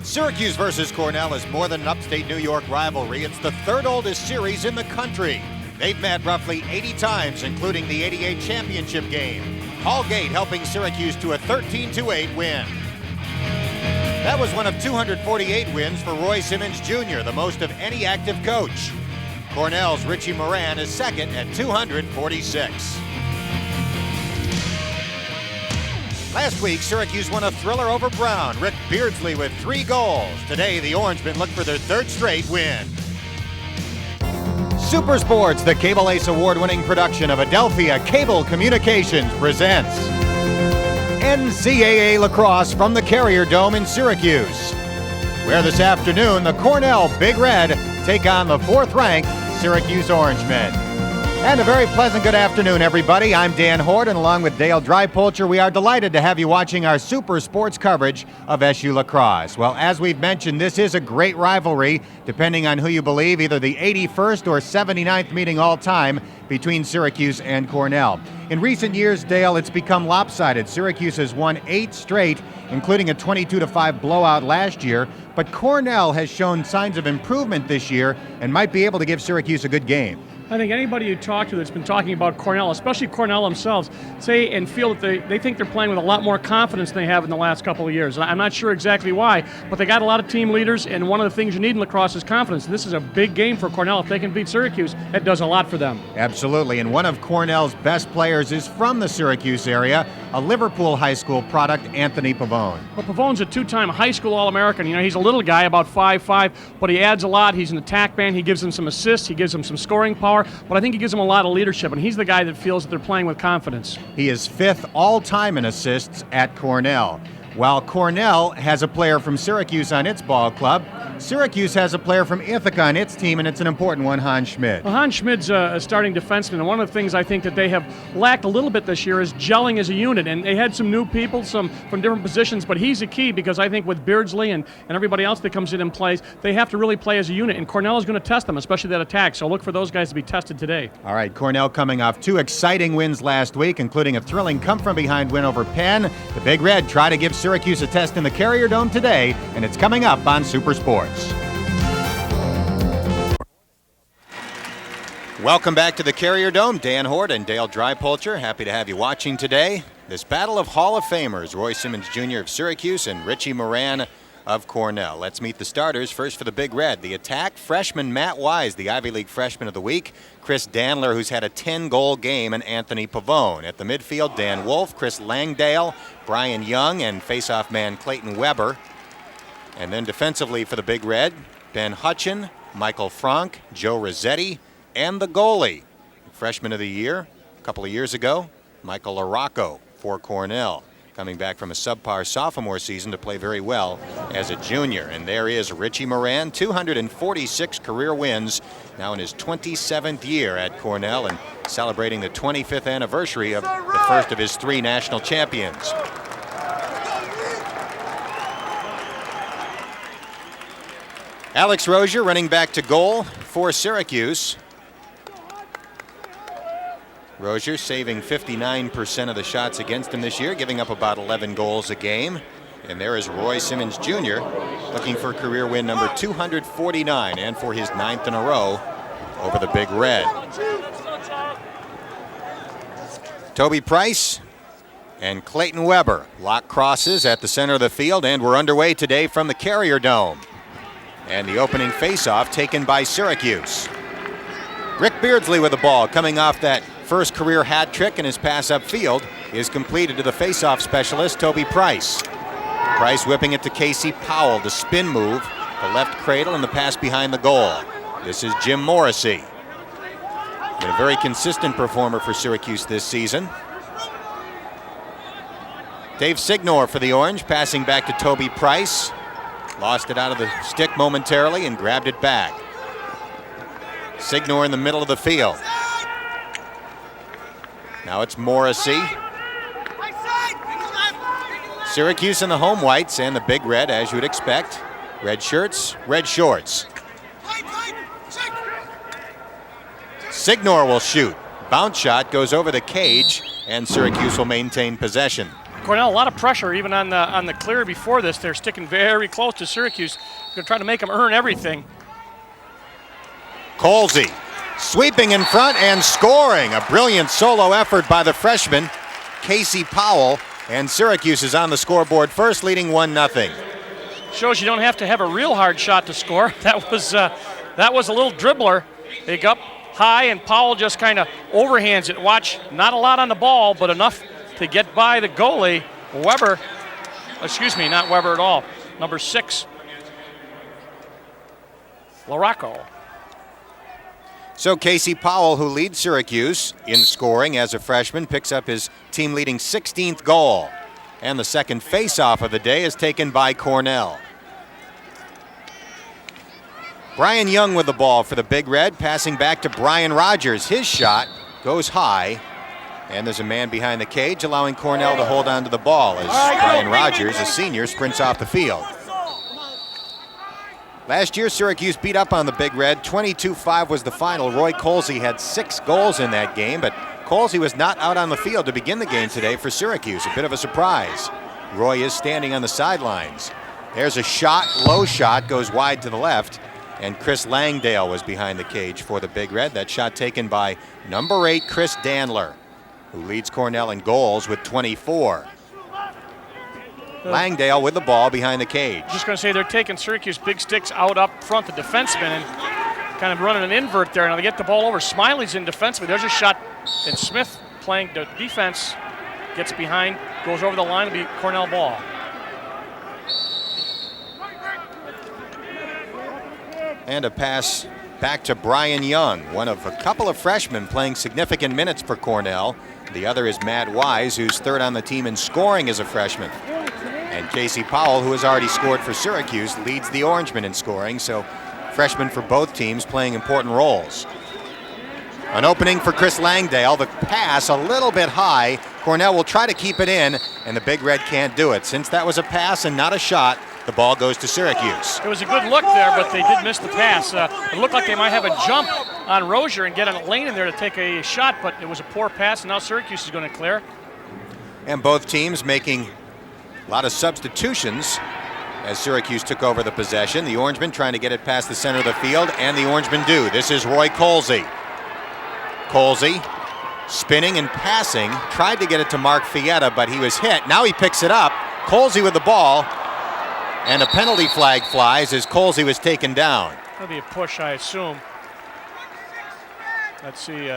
Syracuse versus Cornell is more than an upstate New York rivalry. It's the third oldest series in the country. They've met roughly 80 times, including the '88 championship game. Paul Gate helping Syracuse to a 13-8 win. That was one of 248 wins for Roy Simmons Jr., the most of any active coach. Cornell's Richie Moran is second at 246. Last week, Syracuse won a thriller over Brown. Rick Beardsley with 3 goals. Today, the Orangemen look for their third straight win. Super Sports, the Cable Ace Award-winning production of Adelphia Cable Communications, presents NCAA Lacrosse from the Carrier Dome in Syracuse, where this afternoon the Cornell Big Red take on the 4th-ranked Syracuse Orangemen. And a very pleasant good afternoon, everybody. I'm Dan Hort, and along with Dale Drypolcher, we are delighted to have you watching our Super Sports coverage of SU Lacrosse. Well, as we've mentioned, this is a great rivalry, depending on who you believe, either the 81st or 79th meeting all time between Syracuse and Cornell. In recent years, Dale, it's become lopsided. Syracuse has won 8 straight, including a 22-5 blowout last year, but Cornell has shown signs of improvement this year and might be able to give Syracuse a good game. I think anybody you talk to that's been talking about Cornell, especially Cornell themselves, say and feel that they think they're playing with a lot more confidence than they have in the last couple of years. I'm not sure exactly why, but they got a lot of team leaders, and one of the things you need in lacrosse is confidence. This is a big game for Cornell. If they can beat Syracuse, that does a lot for them. Absolutely, and one of Cornell's best players is from the Syracuse area, a Liverpool High School product, Anthony Pavone. Well, Pavone's a 2-time high school All-American. You know, he's a little guy, about 5'5", but he adds a lot. He's an attack man. He gives them some assists. He gives them some scoring power, but I think he gives them a lot of leadership, and he's the guy that feels that they're playing with confidence. He is 5th all-time in assists at Cornell. While Cornell has a player from Syracuse on its ball club, Syracuse has a player from Ithaca on its team, and it's an important one, Hans Schmid. Well, Hans Schmid's a starting defenseman, and one of the things I think that they have lacked a little bit this year is gelling as a unit, and they had some new people, some from different positions, but he's a key because I think with Beardsley and everybody else that comes in and plays, they have to really play as a unit, and Cornell is going to test them, especially that attack, so look for those guys to be tested today. All right, Cornell coming off 2 exciting wins last week, including a thrilling come-from-behind win over Penn. The Big Red try to give Syracuse a test in the Carrier Dome today, and it's coming up on Super Sports. Welcome back to the Carrier Dome. Dan Hort and Dale Drypolcher, happy to have you watching today. This battle of Hall of Famers, Roy Simmons Jr. of Syracuse and Richie Moran of Cornell. Let's meet the starters. First for the Big Red, the attack, freshman Matt Wise, the Ivy League Freshman of the Week, Chris Dandler, who's had a 10-goal game, and Anthony Pavone. At the midfield, Dan Wolf, Chris Langdale, Brian Young, and face-off man Clayton Weber. And then defensively for the Big Red, Ben Hutchin, Michael Frank, Joe Rossetti, and the goalie, freshman of the year a couple of years ago, Michael Larocco for Cornell, coming back from a subpar sophomore season to play very well as a junior. And there is Richie Moran, 246 career wins, now in his 27th year at Cornell and celebrating the 25th anniversary of the first of his 3 national champions. Alex Rozier running back to goal for Syracuse. Rozier saving 59% of the shots against him this year, giving up about 11 goals a game. And there is Roy Simmons Jr. looking for career win number 249 and for his 9th in a row over the Big Red. Toby Price and Clayton Weber lock crosses at the center of the field, and we're underway today from the Carrier Dome. And the opening faceoff taken by Syracuse. Rick Beardsley with the ball, coming off that first career hat trick, and his pass upfield is completed to the faceoff specialist, Toby Price. Price whipping it to Casey Powell, the spin move, the left cradle, and the pass behind the goal. This is Jim Morrissey. Been a very consistent performer for Syracuse this season. Dave Signor for the Orange, passing back to Toby Price. Lost it out of the stick momentarily and grabbed it back. Signor in the middle of the field. Now it's Morrissey. Syracuse in the home whites and the Big Red, as you would expect. Red shirts, red shorts. Signor will shoot. Bounce shot goes over the cage, and Syracuse will maintain possession. Cornell, a lot of pressure even on the clear before this. They're sticking very close to Syracuse. They're trying to make them earn everything. Colsey sweeping in front and scoring. A brilliant solo effort by the freshman, Casey Powell. And Syracuse is on the scoreboard first, leading 1-0. Shows you don't have to have a real hard shot to score. That was a little dribbler. They got up high, and Powell just kind of overhands it. Watch, not a lot on the ball, but enough to get by the goalie, Weber. Excuse me, not Weber at all. Number 6, Larocco. So Casey Powell, who leads Syracuse in scoring as a freshman, picks up his team-leading 16th goal. And the second face-off of the day is taken by Cornell. Brian Young with the ball for the Big Red, passing back to Brian Rogers. His shot goes high, and there's a man behind the cage allowing Cornell to hold on to the ball as Brian Rogers, a senior, sprints off the field. Last year, Syracuse beat up on the Big Red. 22-5 was the final. Roy Colsey had 6 goals in that game, but Colsey was not out on the field to begin the game today for Syracuse. A bit of a surprise. Roy is standing on the sidelines. There's a shot, low shot, goes wide to the left, and Chris Langdale was behind the cage for the Big Red. That shot taken by number 8, Chris Dandler, who leads Cornell in goals with 24. Langdale with the ball behind the cage. Just going to say they're taking Syracuse big sticks out up front, the defenseman, and kind of running an invert there. Now they get the ball over. Smiley's in defensively. There's a shot, and Smith playing the defense, gets behind, goes over the line, to be Cornell ball. And a pass back to Brian Young, one of a couple of freshmen playing significant minutes for Cornell. The other is Matt Wise, who's third on the team in scoring as a freshman. And Casey Powell, who has already scored for Syracuse, leads the Orangemen in scoring, so freshmen for both teams playing important roles. An opening for Chris Langdale. The pass a little bit high. Cornell will try to keep it in, and the Big Red can't do it. Since that was a pass and not a shot, the ball goes to Syracuse. It was a good look there, but they did miss the pass. It looked like they might have a jump on Rozier and get a lane in there to take a shot, but it was a poor pass, and now Syracuse is going to clear. And both teams making a lot of substitutions as Syracuse took over the possession. The Orangemen trying to get it past the center of the field, and the Orangemen do. This is Roy Colsey. Colsey spinning and passing, tried to get it to Mark Fietta, but he was hit. Now he picks it up. Colsey with the ball, and a penalty flag flies as Colsey was taken down. That'll be a push, I assume. Let's see.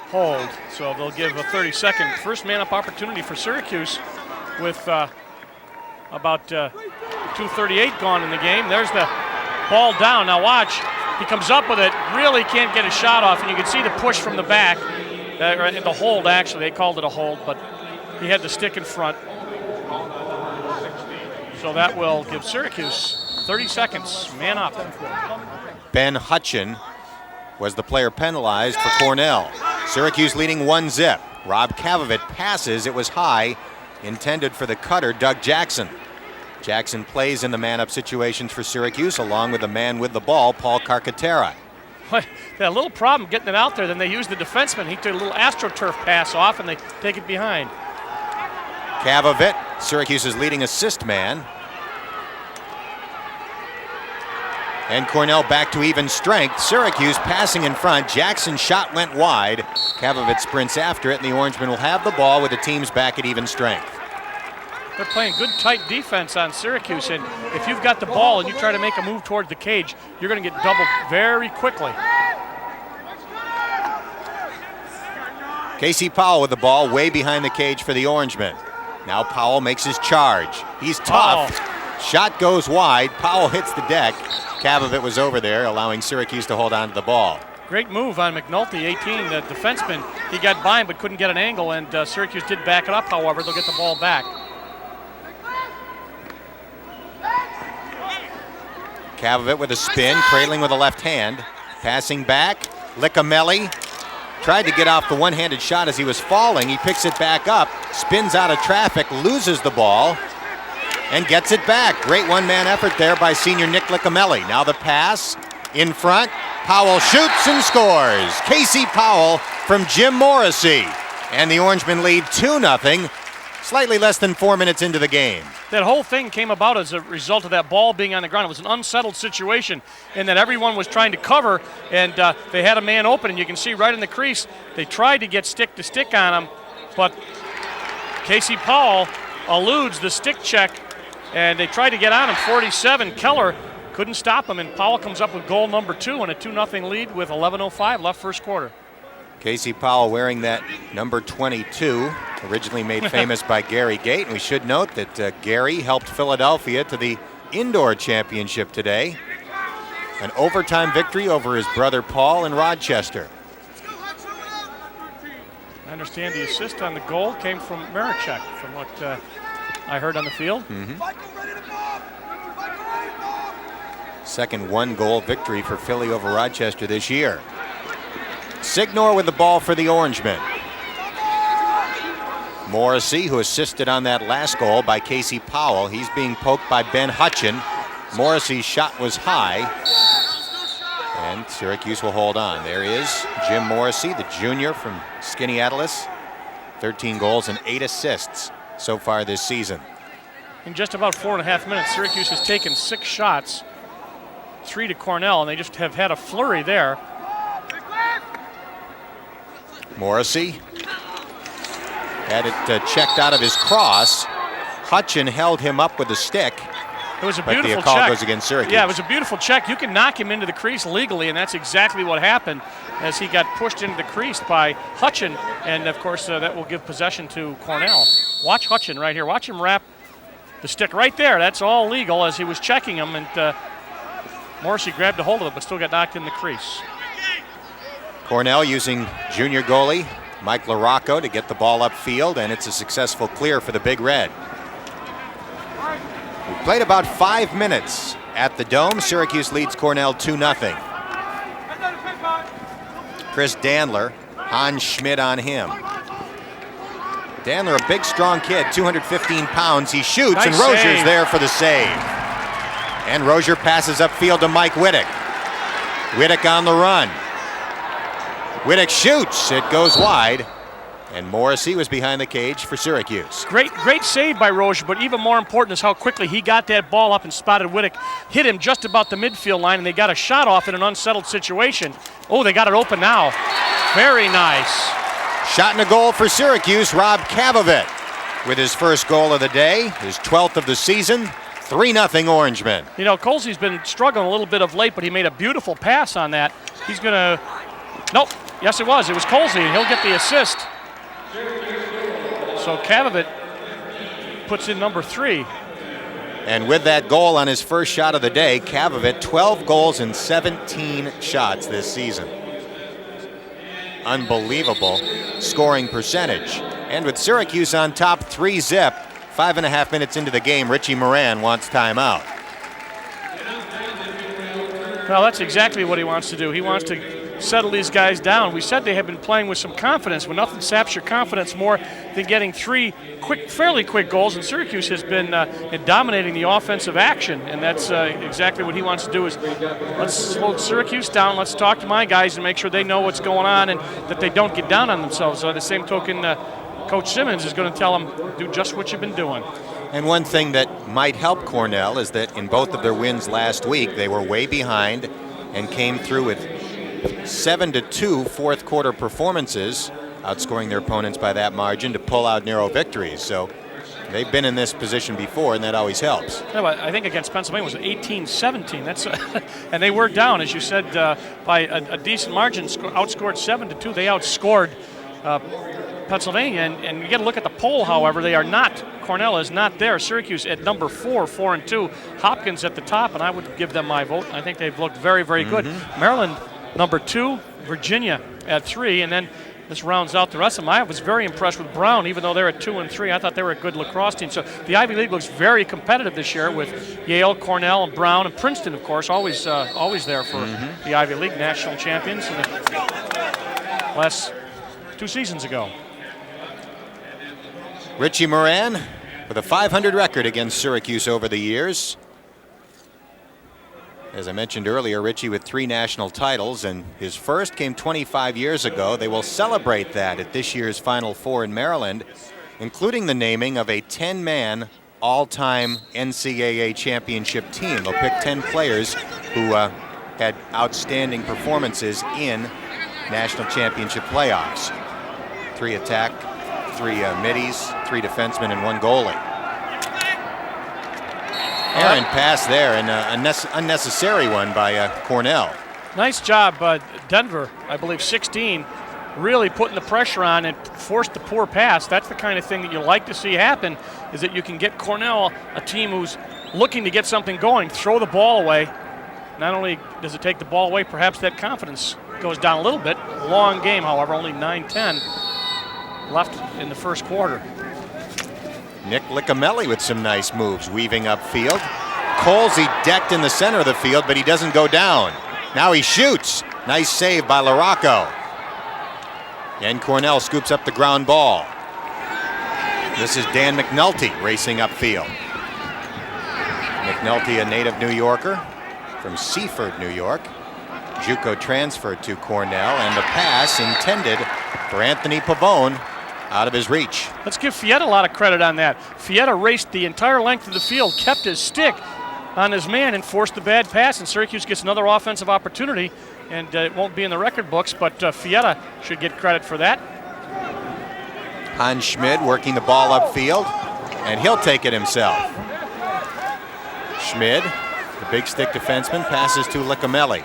Hold, so they'll give a 30-second first man-up opportunity for Syracuse with about 2:38 gone in the game. There's the ball down. Now watch, he comes up with it, really can't get a shot off, and you can see the push from the back. The hold, actually, they called it a hold, but he had the stick in front. So that will give Syracuse 30 seconds, man up. Ben Hutchin was the player penalized for Cornell. Syracuse leading 1-0. Rob Kavovit passes. It was high, intended for the cutter, Doug Jackson. Jackson plays in the man-up situations for Syracuse, along with the man with the ball, Paul Carcaterra. They had a little problem getting it out there. Then they used the defenseman. He took a little AstroTurf pass off, and they take it behind. Kavovit, Syracuse's leading assist man. And Cornell back to even strength. Syracuse passing in front. Jackson's shot went wide. Kavovit sprints after it, and the Orangemen will have the ball with the teams back at even strength. They're playing good, tight defense on Syracuse, and if you've got the ball and you try to make a move toward the cage, you're going to get doubled very quickly. Casey Powell with the ball way behind the cage for the Orangemen. Now Powell makes his charge. He's tough. Shot goes wide. Powell hits the deck. Kavovit was over there, allowing Syracuse to hold on to the ball. Great move on McNulty, 18, the defenseman. He got by him but couldn't get an angle, and Syracuse did back it up, however. They'll get the ball back. Kavovit with a spin, cradling with a left hand. Passing back. Licamelli tried to get off the one-handed shot as he was falling. He picks it back up, spins out of traffic, loses the ball, and gets it back. Great one-man effort there by senior Nick Licamelli. Now the pass in front. Powell shoots and scores. Casey Powell from Jim Morrissey. And the Orangemen lead 2-0, slightly less than 4 minutes into the game. That whole thing came about as a result of that ball being on the ground. It was an unsettled situation in that everyone was trying to cover, and they had a man open, and you can see right in the crease, they tried to get stick to stick on him, but Casey Powell eludes the stick check, and they tried to get on him. 47, Keller couldn't stop him, and Powell comes up with goal number 2 and a 2-0 lead with 11:05 left first quarter. Casey Powell wearing that number 22, originally made famous by Gary Gate. And we should note that Gary helped Philadelphia to the indoor championship today. An overtime victory over his brother Paul in Rochester. I understand the assist on the goal came from Marichek, from what I heard on the field. Second one-goal victory for Philly over Rochester this year. Signor with the ball for the Orangemen. Morrissey, who assisted on that last goal by Casey Powell. He's being poked by Ben Hutchin. Morrissey's shot was high. And Syracuse will hold on. There is Jim Morrissey, the junior from Skaneateles. 13 goals and 8 assists so far this season. In just about 4.5 minutes, Syracuse has taken 6 shots, 3 to Cornell, and they just have had a flurry there. Morrissey had it checked out of his cross. Hutchin held him up with a stick. It was a but beautiful the call check. goes against Syracuse. Yeah, it was a beautiful check. You can knock him into the crease legally, and that's exactly what happened as he got pushed into the crease by Hutchin, and of course that will give possession to Cornell. Watch Hutchin right here. Watch him wrap the stick right there. That's all legal as he was checking him, and Morrissey grabbed a hold of it but still got knocked in the crease. Cornell using junior goalie Mike LaRocco to get the ball upfield, and it's a successful clear for the Big Red. We played about 5 minutes at the Dome. Syracuse leads Cornell 2-0. Chris Dandler, Hans Schmidt on him. Dandler, a big, strong kid, 215 pounds. He shoots, nice and Rozier's save. there for the save. And Rozier passes upfield to Mike Wittick. Wittick on the run. Wittick shoots. It goes wide. And Morrissey was behind the cage for Syracuse. Great save by Rozier, but even more important is how quickly he got that ball up and spotted Wittick. Hit him just about the midfield line, and they got a shot off in an unsettled situation. Oh, they got it open now. Very nice. Shot and a goal for Syracuse, Rob Kavovit with his first goal of the day, his 12th of the season. 3-0 Orangemen. You know, Colsey's been struggling a little bit of late, but he made a beautiful pass on that. He's going to... Nope. Yes, it was. It was Colsey, and he'll get the assist. So Kavovit puts in number 3. And with that goal on his first shot of the day, Kavovit 12 goals and 17 shots this season. Unbelievable scoring percentage. And with Syracuse on top 3-0, 5.5 minutes into the game, Richie Moran wants timeout. Well, that's exactly what he wants to do. He wants to settle these guys down. We said they have been playing with some confidence. Well, nothing saps your confidence more than getting 3 fairly quick goals, and Syracuse has been dominating the offensive action, and that's exactly what he wants to do. Is let's slow Syracuse down, let's talk to my guys and make sure they know what's going on and that they don't get down on themselves. By the same token, Coach Simmons is going to tell them, do just what you've been doing. And one thing that might help Cornell is that in both of their wins last week, they were way behind and came through with 7-2 fourth quarter performances, outscoring their opponents by that margin to pull out narrow victories. So they've been in this position before, and that always helps. No, I think against Pennsylvania was 18-17. That's and they were down, as you said, by a decent margin. Outscored 7-2. They outscored Pennsylvania, and you got to look at the poll. However, they are not. Cornell is not there. Syracuse at number 4, 4-2. Hopkins at the top, and I would give them my vote. I think they've looked very, very good. Maryland number 2, Virginia at 3, and then this rounds out the rest of them. I was very impressed with Brown, even though they're at 2 and 3. I thought they were a good lacrosse team. So the Ivy League looks very competitive this year with Yale, Cornell, and Brown, and Princeton, of course, always there for the Ivy League, national champions in the last 2 seasons ago. Richie Moran with a .500 record against Syracuse over the years. As I mentioned earlier, Richie with 3 national titles, and his first came 25 years ago. They will celebrate that at this year's Final Four in Maryland, including the naming of a 10-man all-time NCAA championship team. They'll pick 10 players who had outstanding performances in national championship playoffs. 3 attack, 3 middies, 3 defensemen, and 1 goalie. Errant pass there, and an unnecessary one by Cornell. Nice job, Denver, I believe 16, really putting the pressure on and forced the poor pass. That's the kind of thing that you like to see happen, is that you can get Cornell, a team who's looking to get something going, throw the ball away. Not only does it take the ball away, perhaps that confidence goes down a little bit. Long game, however, only 9-10 left in the first quarter. Nick Licamelli with some nice moves, weaving upfield. Colsey decked in the center of the field, but he doesn't go down. Now he shoots. Nice save by Larocco. And Cornell scoops up the ground ball. This is Dan McNulty racing upfield. McNulty, a native New Yorker from Seaford, New York. JUCO transferred to Cornell, and the pass intended for Anthony Pavone out of his reach. Let's give Fietta a lot of credit on that. Fietta raced the entire length of the field, kept his stick on his man, and forced the bad pass, and Syracuse gets another offensive opportunity, and it won't be in the record books, but Fietta should get credit for that. Hans Schmid working the ball upfield, and he'll take it himself. Schmid, the big stick defenseman, passes to Licamelli.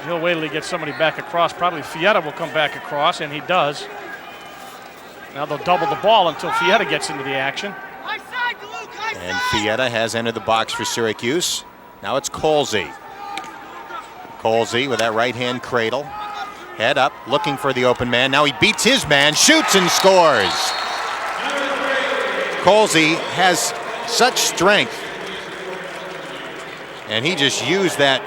He'll wait till he gets somebody back across. Probably Fietta will come back across, and he does. Now they'll double the ball until Fietta gets into the action. And Fietta has entered the box for Syracuse. Now it's Colsey. Colsey with that right-hand cradle. Head up, looking for the open man. Now he beats his man, shoots and scores. Colsey has such strength. And he just used that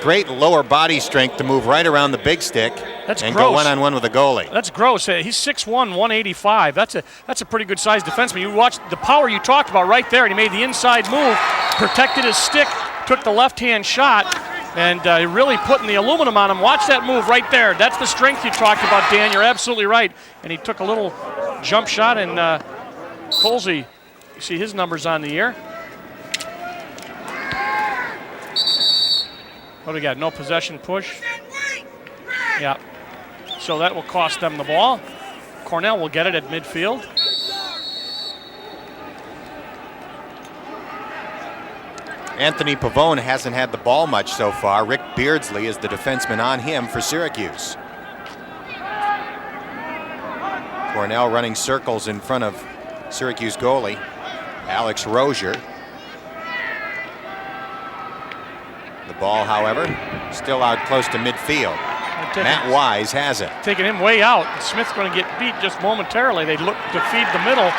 great lower body strength to move right around the big stick. That's and gross. Go one-on-one with the goalie. That's gross. He's 6'1", 185. That's a pretty good sized defenseman. You watched the power you talked about right there, and he made the inside move, protected his stick, took the left-hand shot, and really putting the aluminum on him. Watch that move right there. That's the strength you talked about, Dan. You're absolutely right. And he took a little jump shot, and Colsey, you see his numbers on the year. What do we got? No possession push? Yeah. So that will cost them the ball. Cornell will get it at midfield. Anthony Pavone hasn't had the ball much so far. Rick Beardsley is the defenseman on him for Syracuse. Cornell running circles in front of Syracuse goalie Alex Rozier. The ball, however, still out close to midfield. Matt Wise has it. Taking him way out. Smith's going to get beat just momentarily. They look to feed the middle.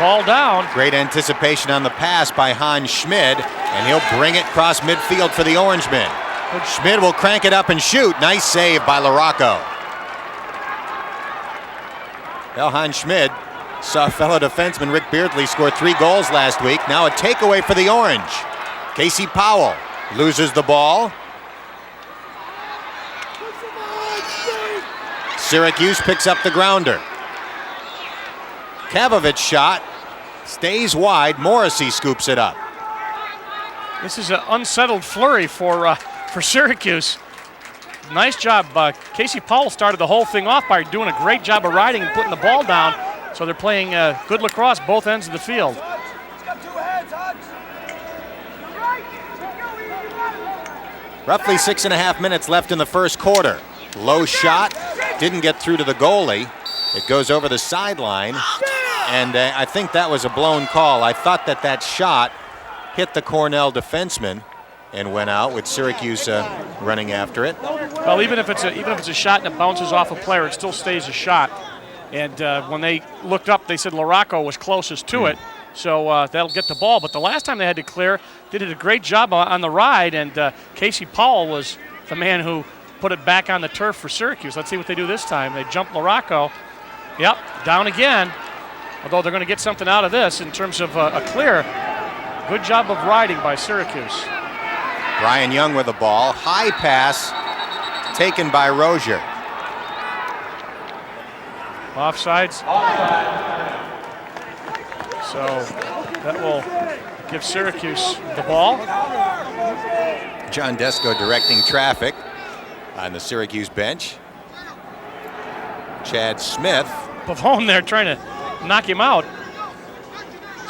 Ball down. Great anticipation on the pass by Hans Schmid, and he'll bring it across midfield for the Orangemen. Schmid will crank it up and shoot. Nice save by Larocco. Well, Hans Schmid saw fellow defenseman Rick Beardsley score 3 goals last week. Now a takeaway for the Orange. Casey Powell loses the ball. Syracuse picks up the grounder. Kavovich shot, stays wide. Morrissey scoops it up. This is an unsettled flurry for Syracuse. Nice job. Casey Powell started the whole thing off by doing a great job of riding and putting the ball down. So they're playing good lacrosse both ends of the field. Roughly 6.5 minutes left in the first quarter. Low shot, didn't get through to the goalie. It goes over the sideline, and I think that was a blown call. I thought that shot hit the Cornell defenseman and went out, with Syracuse running after it. Well, even if it's a shot and it bounces off a player, it still stays a shot. And when they looked up, they said Larocco was closest to it. So that'll get the ball. But the last time they had to clear, they did a great job on the ride, and Casey Powell was the man who put it back on the turf for Syracuse. Let's see what they do this time. They jump Larocco. Yep, down again. Although they're going to get something out of this in terms of a clear. Good job of riding by Syracuse. Brian Young with the ball. High pass taken by Rozier. Offsides. So that will give Syracuse the ball. John Desko directing traffic on the Syracuse bench. Chad Smith. Pavone there trying to knock him out.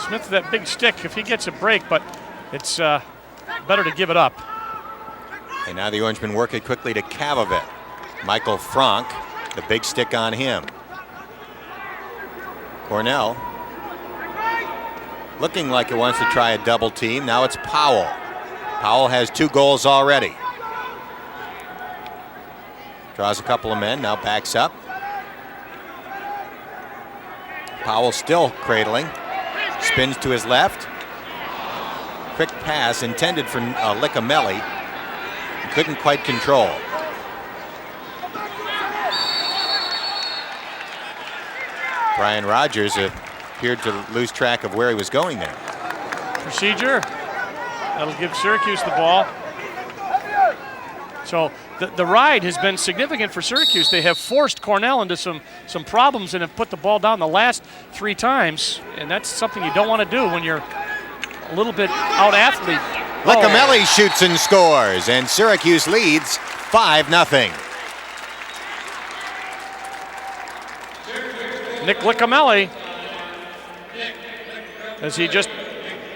Smith with that big stick, if he gets a break, but it's better to give it up. And now the Orangemen work it quickly to Kavovit. Michael Frank, the big stick on him. Cornell looking like it wants to try a double team. Now it's Powell. Powell has 2 goals already. Draws a couple of men, now backs up. Powell still cradling. Spins to his left. Quick pass intended for Licamelli. Couldn't quite control. Brian Rogers appeared to lose track of where he was going there. Procedure. That'll give Syracuse the ball. So the ride has been significant for Syracuse. They have forced Cornell into some problems and have put the ball down the last 3 times. And that's something you don't want to do when you're a little bit out-athlete. Licamelli shoots and scores, and Syracuse leads 5-0. Nick Licamelli, as he just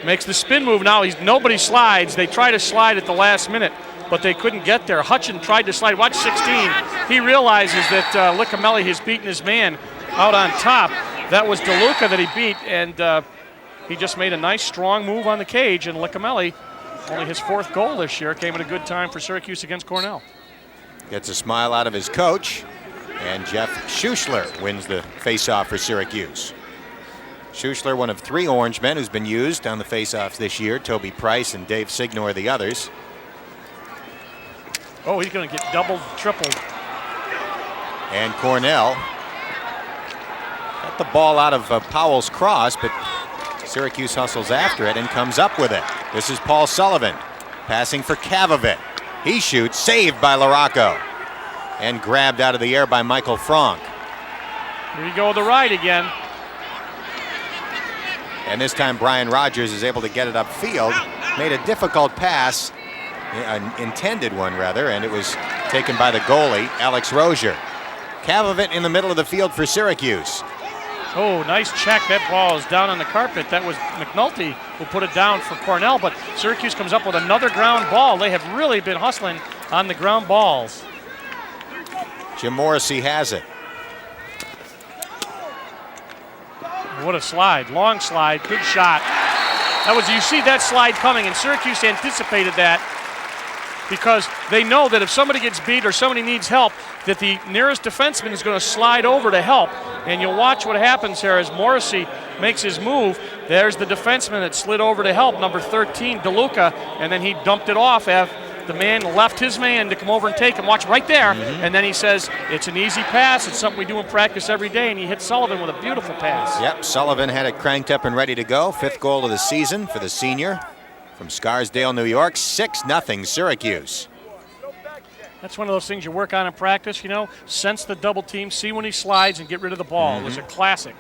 makes the spin move now. Nobody slides. They try to slide at the last minute, but they couldn't get there. Hutchin tried to slide. Watch 16. He realizes that Licamelli has beaten his man out on top. That was DeLuca that he beat, and he just made a nice, strong move on the cage, and Licamelli, only his 4th goal this year, came at a good time for Syracuse against Cornell. Gets a smile out of his coach, and Jeff Schuschler wins the faceoff for Syracuse. Schuschler, one of 3 Orangemen who's been used on the faceoffs this year. Toby Price and Dave Signor the others. Oh, he's going to get doubled, tripled. And Cornell got the ball out of Powell's cross, but Syracuse hustles after it and comes up with it. This is Paul Sullivan passing for Kavovit. He shoots, saved by Larocco, and grabbed out of the air by Michael Frank. Here you go with the ride again. And this time Brian Rogers is able to get it upfield. Made a difficult pass, an intended one rather, and it was taken by the goalie, Alex Rozier. Kavovit in the middle of the field for Syracuse. Oh, nice check. That ball is down on the carpet. That was McNulty who put it down for Cornell, but Syracuse comes up with another ground ball. They have really been hustling on the ground balls. Jim Morrissey has it. What a slide, long slide, good shot. You see that slide coming, and Syracuse anticipated that because they know that if somebody gets beat or somebody needs help, that the nearest defenseman is going to slide over to help. And you'll watch what happens here as Morrissey makes his move. There's the defenseman that slid over to help, number 13, DeLuca, and then he dumped it off after the man left his man to come over and take him. Watch right there. And then he says, it's an easy pass. It's something we do in practice every day. And he hit Sullivan with a beautiful pass. Yep, Sullivan had it cranked up and ready to go. 5th goal of the season for the senior from Scarsdale, New York. 6-0 Syracuse. That's one of those things you work on in practice, sense the double team, see when he slides, and get rid of the ball. It was a classic.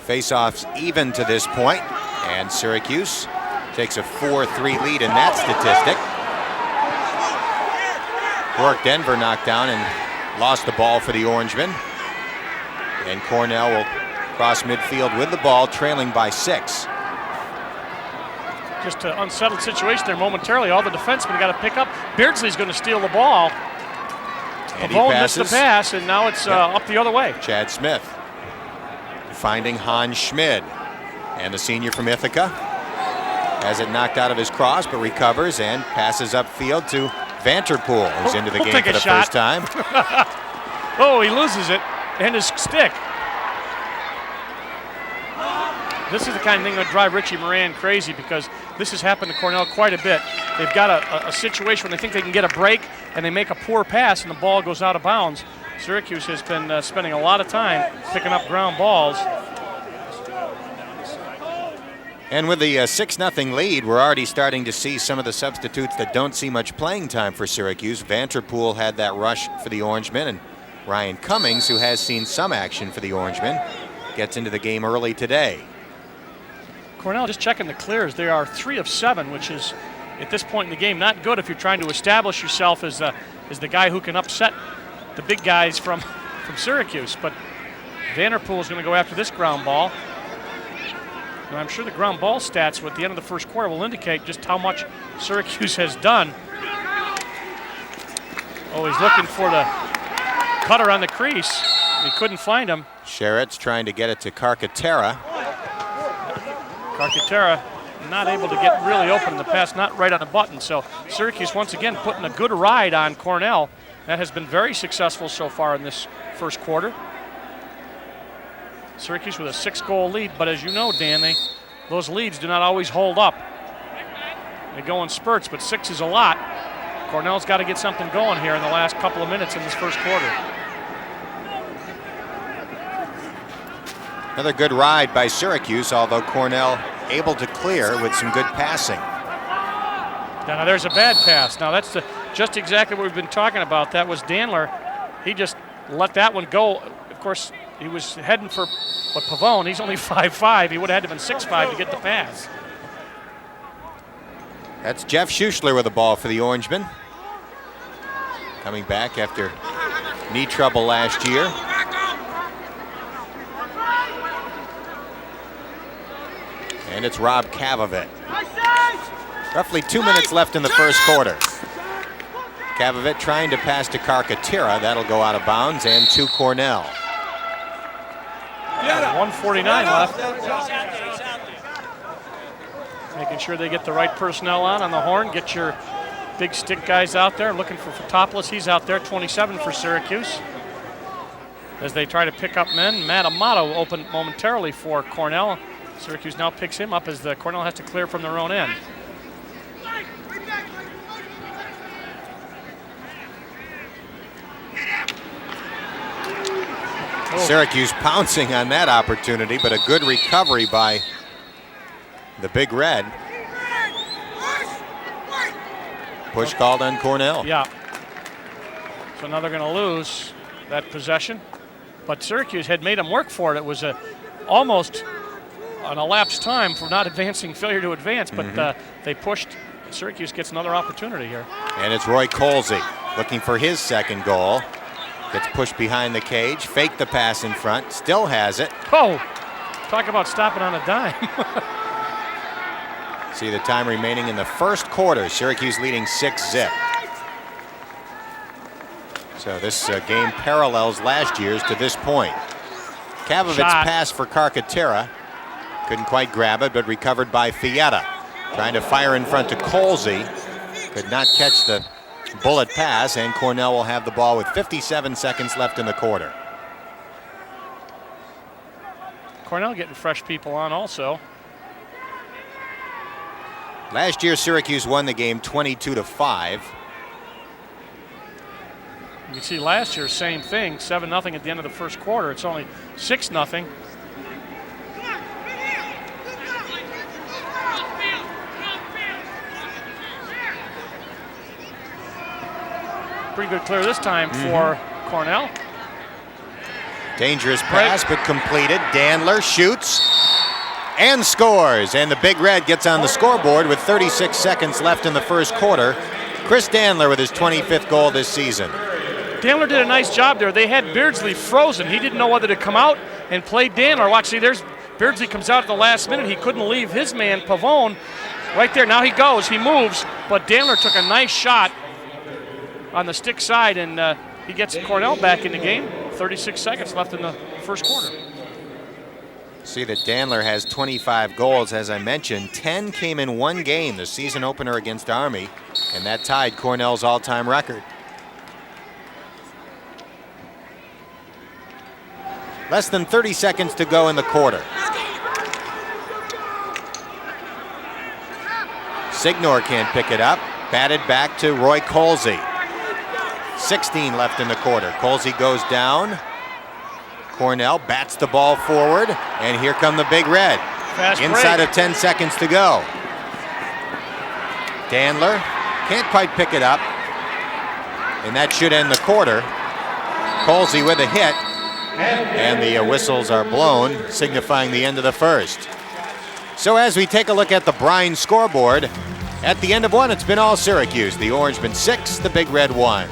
Face-offs even to this point, and Syracuse takes a 4-3 lead in that statistic. Rourke Denver knocked down and lost the ball for the Orangemen. And Cornell will cross midfield with the ball, trailing by 6. Just an unsettled situation there momentarily. All the defensemen got to pick up. Beardsley's going to steal the ball. Pavone missed the pass, and now it's up the other way. Chad Smith finding Hans Schmid. And the senior from Ithaca has it knocked out of his cross, but recovers and passes upfield to Vanterpool, who's into the game for the first time. Oh, he loses it, and his stick. This is the kind of thing that would drive Richie Moran crazy because this has happened to Cornell quite a bit. They've got a situation where they think they can get a break, and they make a poor pass, and the ball goes out of bounds. Syracuse has been spending a lot of time picking up ground balls. And with the 6-0 lead, we're already starting to see some of the substitutes that don't see much playing time for Syracuse. Vanterpool had that rush for the Orangemen, and Ryan Cummings, who has seen some action for the Orangemen, gets into the game early today. Cornell just checking the clears. They are 3 of 7, which is, at this point in the game, not good if you're trying to establish yourself as the guy who can upset the big guys from Syracuse. But Vanterpool is going to go after this ground ball. And I'm sure the ground ball stats at the end of the first quarter will indicate just how much Syracuse has done. Oh, he's looking for the cutter on the crease. He couldn't find him. Sherritt's trying to get it to Carcaterra. Carcaterra not able to get really open in the pass, not right on the button. So Syracuse once again putting a good ride on Cornell. That has been very successful so far in this first quarter. Syracuse with a 6-goal lead, but as you know, Dan, those leads do not always hold up. They go in spurts, but 6 is a lot. Cornell's got to get something going here in the last couple of minutes in this first quarter. Another good ride by Syracuse, although Cornell able to clear with some good passing. Now there's a bad pass. Now that's just exactly what we've been talking about. That was Dandler. He just let that one go. Of course, he was heading for Pavone. He's only 5'5". He would have had to have been 6'5" to get the pass. That's Jeff Schuschler with the ball for the Orangemen. Coming back after knee trouble last year. And it's Rob Kavovit. Roughly 2 minutes left in the first quarter. Kavovit trying to pass to Carcaterra. That'll go out of bounds and to Cornell. 1:49 left. Making sure they get the right personnel on the horn. Get your big stick guys out there. Looking for Fotopoulos. He's out there, 27 for Syracuse. As they try to pick up men, Matt Amato opened momentarily for Cornell. Syracuse now picks him up as the Cornell has to clear from their own end. Syracuse pouncing on that opportunity, but a good recovery by the Big Red. Push called on Cornell. Yeah. So now they're going to lose that possession. But Syracuse had made them work for it. It was almost an elapsed time for not advancing, failure to advance, but they pushed. Syracuse gets another opportunity here. And it's Roy Colsey looking for his second goal. Gets pushed behind the cage, faked the pass in front, still has it. Oh, talk about stopping on a dime. See the time remaining in the first quarter. Syracuse leading 6-0. So this game parallels last year's to this point. Kavovit's pass for Carcaterra. Couldn't quite grab it, but recovered by Fietta. Trying to fire in front to Colsey. Could not catch the bullet pass, and Cornell will have the ball with 57 seconds left in the quarter. Cornell getting fresh people on also. Last year, Syracuse won the game 22-5. You can see last year, same thing, 7-0 at the end of the first quarter. It's only 6-0. Pretty good clear this time for Cornell. Dangerous pass, but completed. Dandler shoots and scores. And the Big Red gets on the scoreboard with 36 seconds left in the first quarter. Chris Dandler with his 25th goal this season. Dandler did a nice job there. They had Beardsley frozen. He didn't know whether to come out and play Dandler. Watch, see, there's Beardsley comes out at the last minute. He couldn't leave his man, Pavone, right there. Now he goes, he moves, but Dandler took a nice shot on the stick side, and he gets Cornell back in the game. 36 seconds left in the first quarter. See that Dandler has 25 goals, as I mentioned. 10 came in one game, the season opener against Army, and that tied Cornell's all-time record. Less than 30 seconds to go in the quarter. Signor can't pick it up. Batted back to Roy Colsey. 16 left in the quarter. Colsey goes down. Cornell bats the ball forward, and here come the Big Red. Fast Inside break. of 10 seconds to go. Dandler can't quite pick it up. And that should end the quarter. Colsey with a hit. And the whistles are blown, signifying the end of the first. So as we take a look at the Brine scoreboard, at the end of one, it's been all Syracuse. The Orangemen 6, the Big Red 1.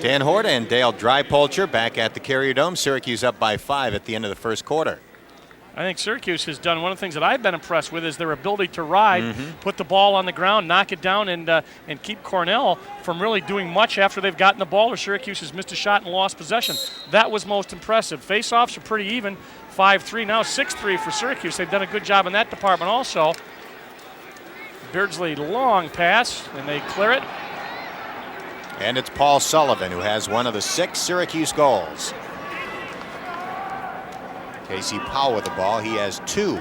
Dan Horta and Dale Drypolcher back at the Carrier Dome. Syracuse up by 5 at the end of the first quarter. I think Syracuse has done one of the things that I've been impressed with is their ability to ride, put the ball on the ground, knock it down, and keep Cornell from really doing much after they've gotten the ball or Syracuse has missed a shot and lost possession. That was most impressive. Face-offs are pretty even, 5-3, now 6-3 for Syracuse. They've done a good job in that department also. Beardsley long pass, and they clear it. And it's Paul Sullivan who has one of the 6 Syracuse goals. Casey Powell with the ball, he has 2.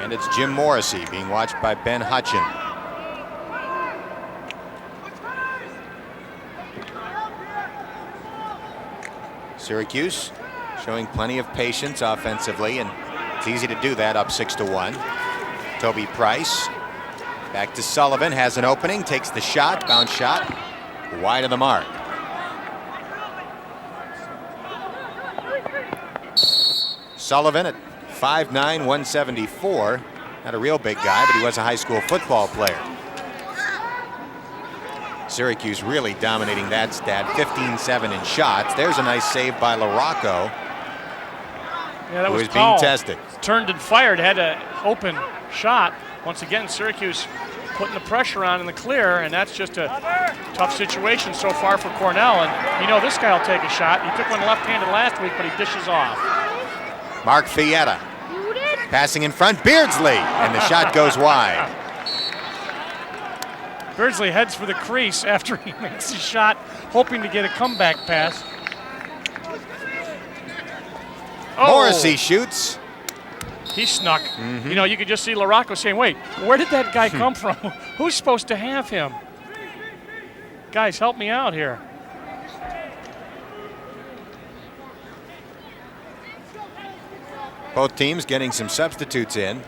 And it's Jim Morrissey being watched by Ben Hutchin. Syracuse showing plenty of patience offensively, and it's easy to do that up 6-1. Toby Price back to Sullivan, has an opening, takes the shot, bounce shot, wide of the mark. Sullivan at 5'9", 174. Not a real big guy, but he was a high school football player. Syracuse really dominating that stat, 15-7 in shots. There's a nice save by LaRocco, Yeah, that who was is being Powell. tested. Turned and fired, had an open shot. Once again, Syracuse putting the pressure on in the clear, and that's just a tough situation so far for Cornell. And you know this guy will take a shot. He took one left-handed last week, but he dishes off. Mark Fietta passing in front, Beardsley, and the shot goes wide. Beardsley heads for the crease after he makes a shot, hoping to get a comeback pass. Oh, Morrissey shoots. he snuck. You know, you could just see LaRocco saying, wait, where did that guy come from? Who's supposed to have him? Guys, help me out here. Both teams getting some substitutes in.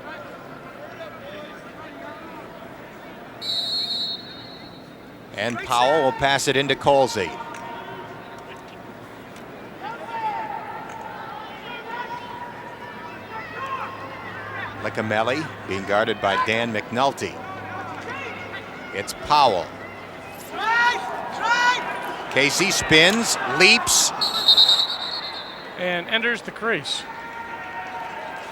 And Powell will pass it into Colsey. Licamelli being guarded by Dan McNulty. It's Powell. Casey spins, leaps. And enters the crease.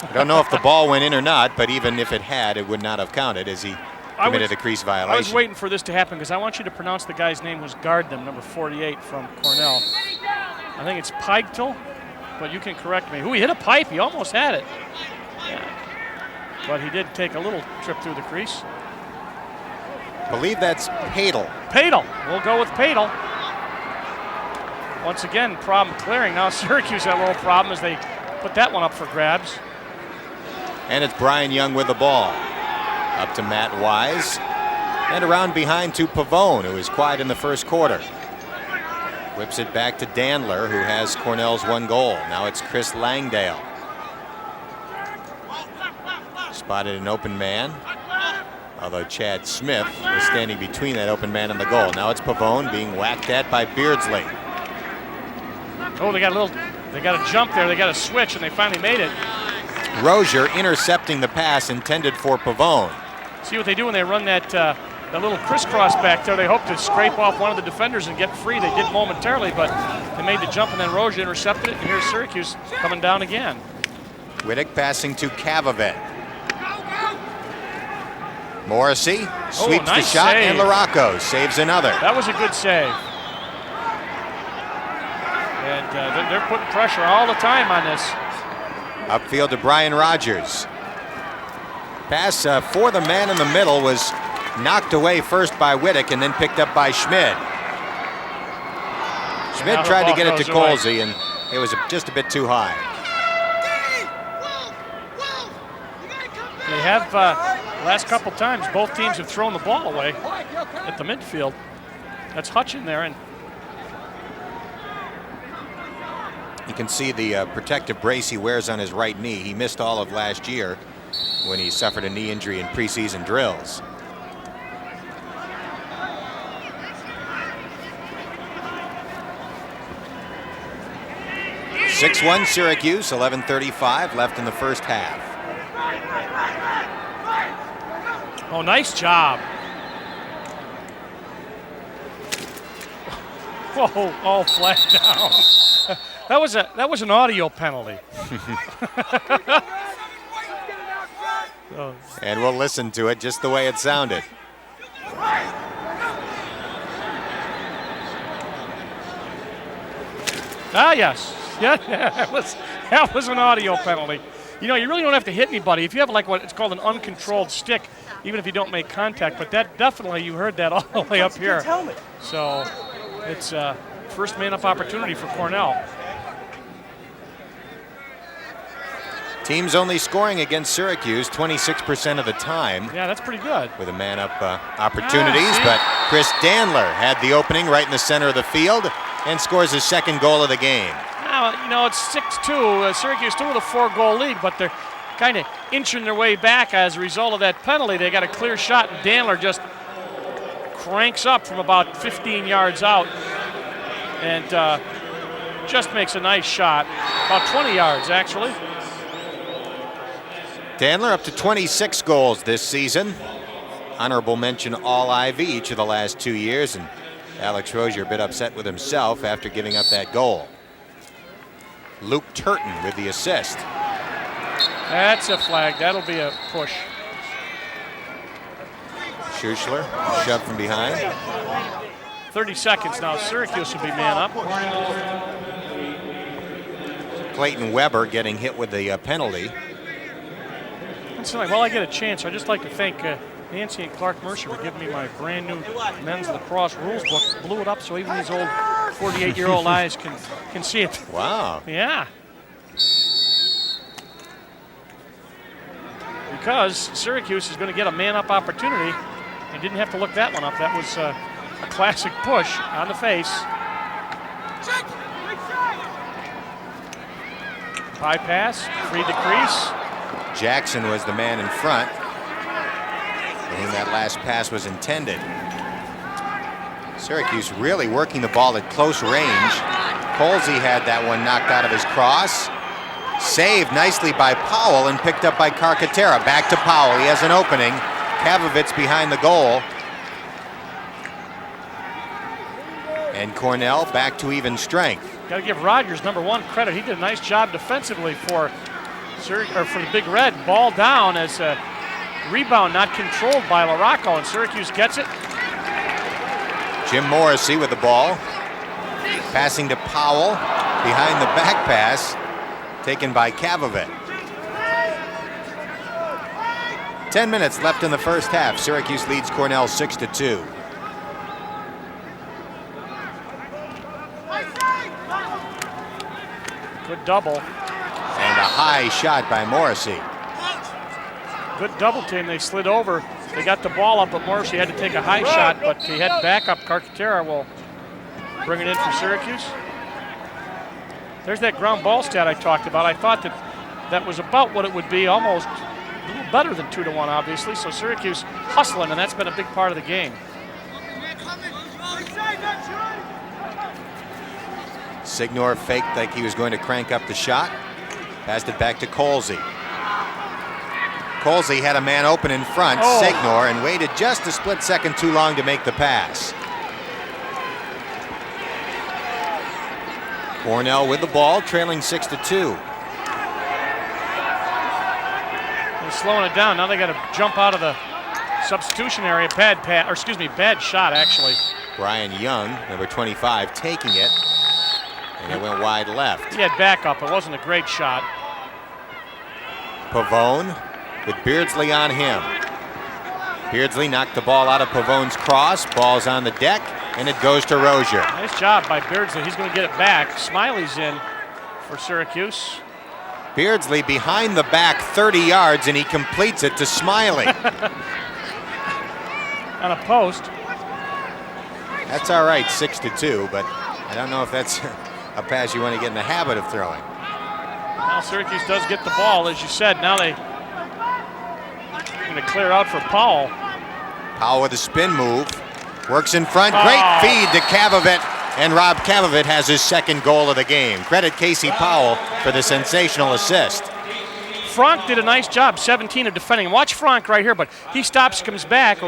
I don't know if the ball went in or not, but even if it had, it would not have counted as he committed a crease violation. I was waiting for this to happen because I want you to pronounce the guy's name who's guard them, number 48 from Cornell. I think it's Pigtel, but you can correct me. He hit a pipe. He almost had it. Yeah. But he did take a little trip through the crease. Believe that's Padel. Padel. We'll go with Padel. Once again, problem clearing. Now Syracuse had a little problem as they put that one up for grabs. And it's Brian Young with the ball. Up to Matt Wise. And around behind to Pavone, who is quiet in the first quarter. Whips it back to Dandler, who has Cornell's 1 goal. Now it's Chris Langdale. Spotted an open man, although Chad Smith was standing between that open man and the goal. Now it's Pavone being whacked at by Beardsley. Oh, they got a jump there. They got a switch, and they finally made it. Rozier intercepting the pass intended for Pavone. See what they do when they run that little crisscross back there. They hope to scrape off one of the defenders and get free. They did momentarily, but they made the jump, and then Rozier intercepted it, and here's Syracuse coming down again. Wittick passing to Cavavet. Morrissey sweeps nice the shot, save. and LaRocco saves another. That was a good save. And they're putting pressure all the time on this. Upfield to Brian Rogers. Pass for the man in the middle was knocked away first by Wittick and then picked up by Schmid. Schmid tried to get it to Colsey, and it was just a bit too high. They have, last couple times, both teams have thrown the ball away at the midfield. That's Hutchin there, and You can see the protective brace he wears on his right knee. He missed all of last year when he suffered a knee injury in preseason drills. (6-1) Syracuse, 11:35 left in the first half. Oh, nice job. Whoa, all flat down. That was an audio penalty. And we'll listen to it just the way it sounded. Ah, yes. Yeah, that was an audio penalty. You know, you really don't have to hit anybody. If you have like what it's called an uncontrolled stick, even if you don't make contact, but that definitely, you heard that all the way up here. So it's first man up opportunity for Cornell. Teams only scoring against Syracuse 26% of the time. Yeah, that's pretty good. With a man up opportunities, but Chris Dandler had the opening right in the center of the field and scores his second goal of the game. Now, you know, it's 6-2. Syracuse still with a 4-goal lead, but they're kind of inching their way back as a result of that penalty. They got a clear shot, and Dandler just cranks up from about 15 yards out and just makes a nice shot, about 20 yards actually. Dandler up to 26 goals this season. Honorable mention All-Ivy each of the last 2 years, and Alex Rozier a bit upset with himself after giving up that goal. Luke Turton with the assist. That's a flag. That'll be a push. Schuschler shoved from behind. 30 seconds now. Syracuse will be man up. Clayton Weber getting hit with the penalty. While I get a chance, I'd just like to thank Nancy and Clark Mercer for giving me my brand new men's lacrosse rules book. Blew it up so even these old 48-year-old eyes can see it. Wow. Yeah. Because Syracuse is going to get a man-up opportunity and didn't have to look that one up. That was a classic push on the face. Bypass, freed the crease. Jackson was the man in front, for whom that last pass was intended. Syracuse really working the ball at close range. Colsey had that one knocked out of his cross. Saved nicely by Powell and picked up by Carcaterra. Back to Powell. He has an opening. Kavovitz behind the goal. And Cornell back to even strength. Got to give Rogers, number one, credit. He did a nice job defensively for the Big Red. Ball down as a rebound not controlled by LaRocco, and Syracuse gets it. Jim Morrissey with the ball. Passing to Powell. Behind the back pass. Taken by Kavovitz. 10 minutes left in the first half. Syracuse leads Cornell 6-2. Good double. And a high shot by Morrissey. Good double team. They slid over. They got the ball up, but Morrissey had to take a high shot, but he had backup. Carcaterra will bring it in for Syracuse. There's that ground ball stat I talked about. I thought that was about what it would be, almost a little better than 2-1, obviously. So Syracuse hustling, and that's been a big part of the game. Signor faked like he was going to crank up the shot. Passed it back to Colsey. Colsey had a man open in front, Signor, and waited just a split second too long to make the pass. Cornell with the ball, trailing 6-2. They're slowing it down. Now they got to jump out of the substitution area. Bad shot, actually. Brian Young, number 25, taking it. And it went wide left. He had backup. It wasn't a great shot. Pavone with Beardsley on him. Beardsley knocked the ball out of Pavone's cross. Ball's on the deck, and it goes to Rozier. Nice job by Beardsley. He's going to get it back. Smiley's in for Syracuse. Beardsley behind the back 30 yards, and he completes it to Smiley. On a post. That's all right, 6-2, but I don't know if that's a pass you want to get in the habit of throwing. Now Syracuse does get the ball, as you said. Now they're going to clear out for Powell. Powell with a spin move. Works in front. Great feed to Kavovit. And Rob Kavovit has his second goal of the game. Credit Casey Powell for the sensational assist. Frank did a nice job, 17 of defending. Watch Frank right here, but he stops, comes back.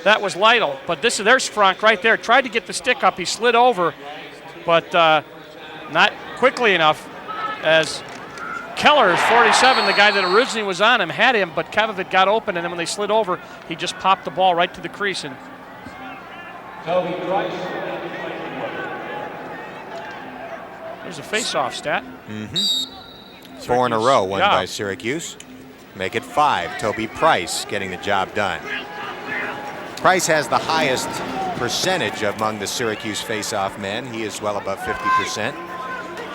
That was Lytle. But there's Frank right there. Tried to get the stick up. He slid over, but not quickly enough, as Keller, 47, the guy that originally was on him, had him, but Kavovit got open, and then when they slid over, he just popped the ball right to the crease. And there's a face-off stat. 4 in a row won by Syracuse. Make it 5. Toby Price getting the job done. Price has the highest percentage among the Syracuse face-off men. He is well above 50%.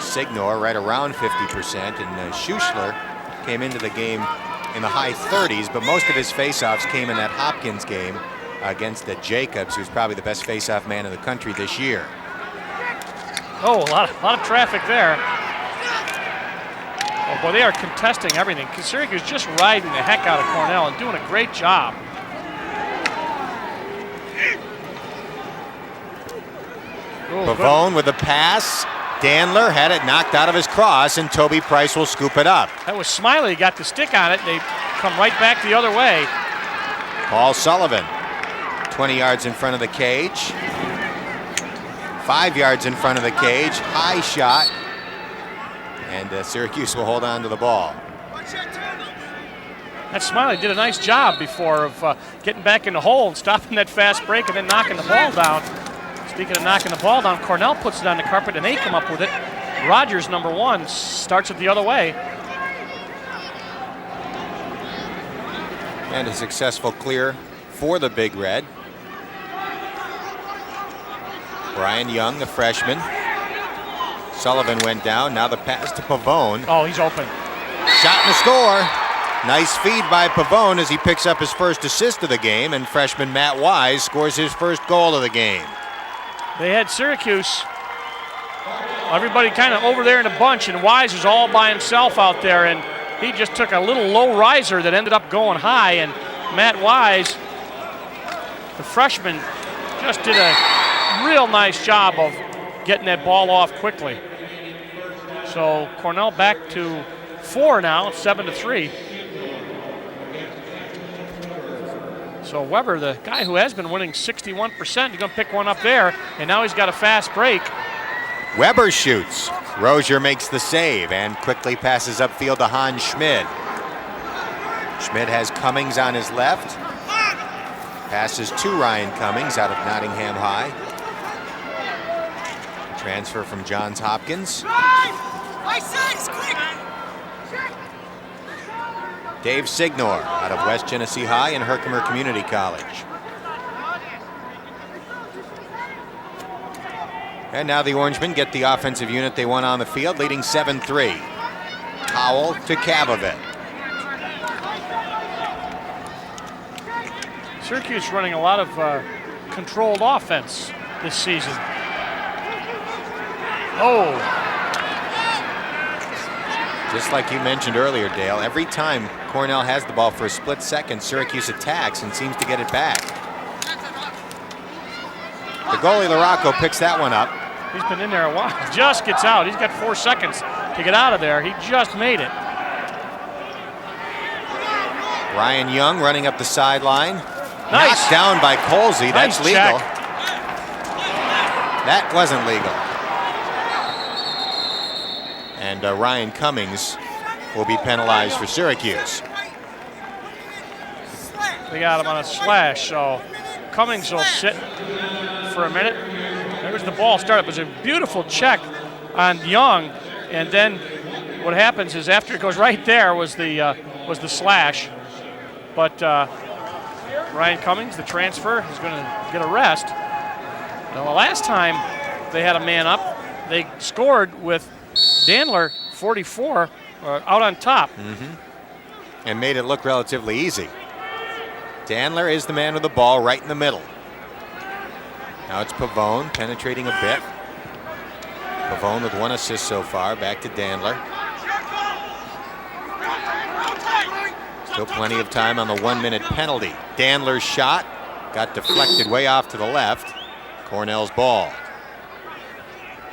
Signor right around 50%, and Schuschler came into the game in the high 30s, but most of his face-offs came in that Hopkins game against Jacobs, who's probably the best face-off man in the country this year. Oh, a lot of traffic there. Oh boy, they are contesting everything. Syracuse just riding the heck out of Cornell and doing a great job. Pavone with a pass. Dandler had it knocked out of his cross, and Toby Price will scoop it up. That was Smiley, got the stick on it. They come right back the other way. Paul Sullivan, 20 yards in front of the cage. 5 yards in front of the cage. High shot. And Syracuse will hold on to the ball. That Smiley did a nice job before of getting back in the hole and stopping that fast break and then knocking the ball down. Speaking of knocking the ball down, Cornell puts it on the carpet and they come up with it. Rogers, number 1, starts it the other way. And a successful clear for the Big Red. Brian Young, the freshman. Sullivan went down. Now the pass to Pavone. Oh, he's open. Shot and a score. Nice feed by Pavone as he picks up his first assist of the game, and freshman Matt Wise scores his first goal of the game. They had Syracuse, everybody kind of over there in a bunch, and Wise was all by himself out there, and he just took a little low riser that ended up going high, and Matt Wise, the freshman, just did a real nice job of getting that ball off quickly. So Cornell back to 4 now, 7-3. So Weber, the guy who has been winning 61%, he's going to pick one up there, and now he's got a fast break. Weber shoots. Rozier makes the save and quickly passes upfield to Hans Schmid. Schmid has Cummings on his left. Passes to Ryan Cummings out of Nottingham High. Transfer from Johns Hopkins. Dave Signor out of West Genesee High and Herkimer Community College. And now the Orangemen get the offensive unit they want on the field, leading 7-3. Powell to Kavovit. Syracuse running a lot of controlled offense this season. Oh. Just like you mentioned earlier, Dale, every time Cornell has the ball for a split second, Syracuse attacks and seems to get it back. The goalie, Larocco, picks that one up. He's been in there a while. Just gets out. He's got 4 seconds to get out of there. He just made it. Ryan Young running up the sideline. Nice. Knocked down by Colsey. Nice That's legal. check. That wasn't legal. And Ryan Cummings will be penalized for Syracuse. They got him on a slash, so Cummings will sit for a minute. There's the ball started. It was a beautiful check on Young, and then what happens is after it goes right there was the slash. But Ryan Cummings, the transfer, is going to get a rest. Now, the last time they had a man up, they scored with Dandler, 44, out on top. And made it look relatively easy. Dandler is the man with the ball right in the middle. Now it's Pavone penetrating a bit. Pavone with 1 assist so far. Back to Dandler. Still plenty of time on the 1-minute penalty. Dandler's shot got deflected way off to the left. Cornell's ball.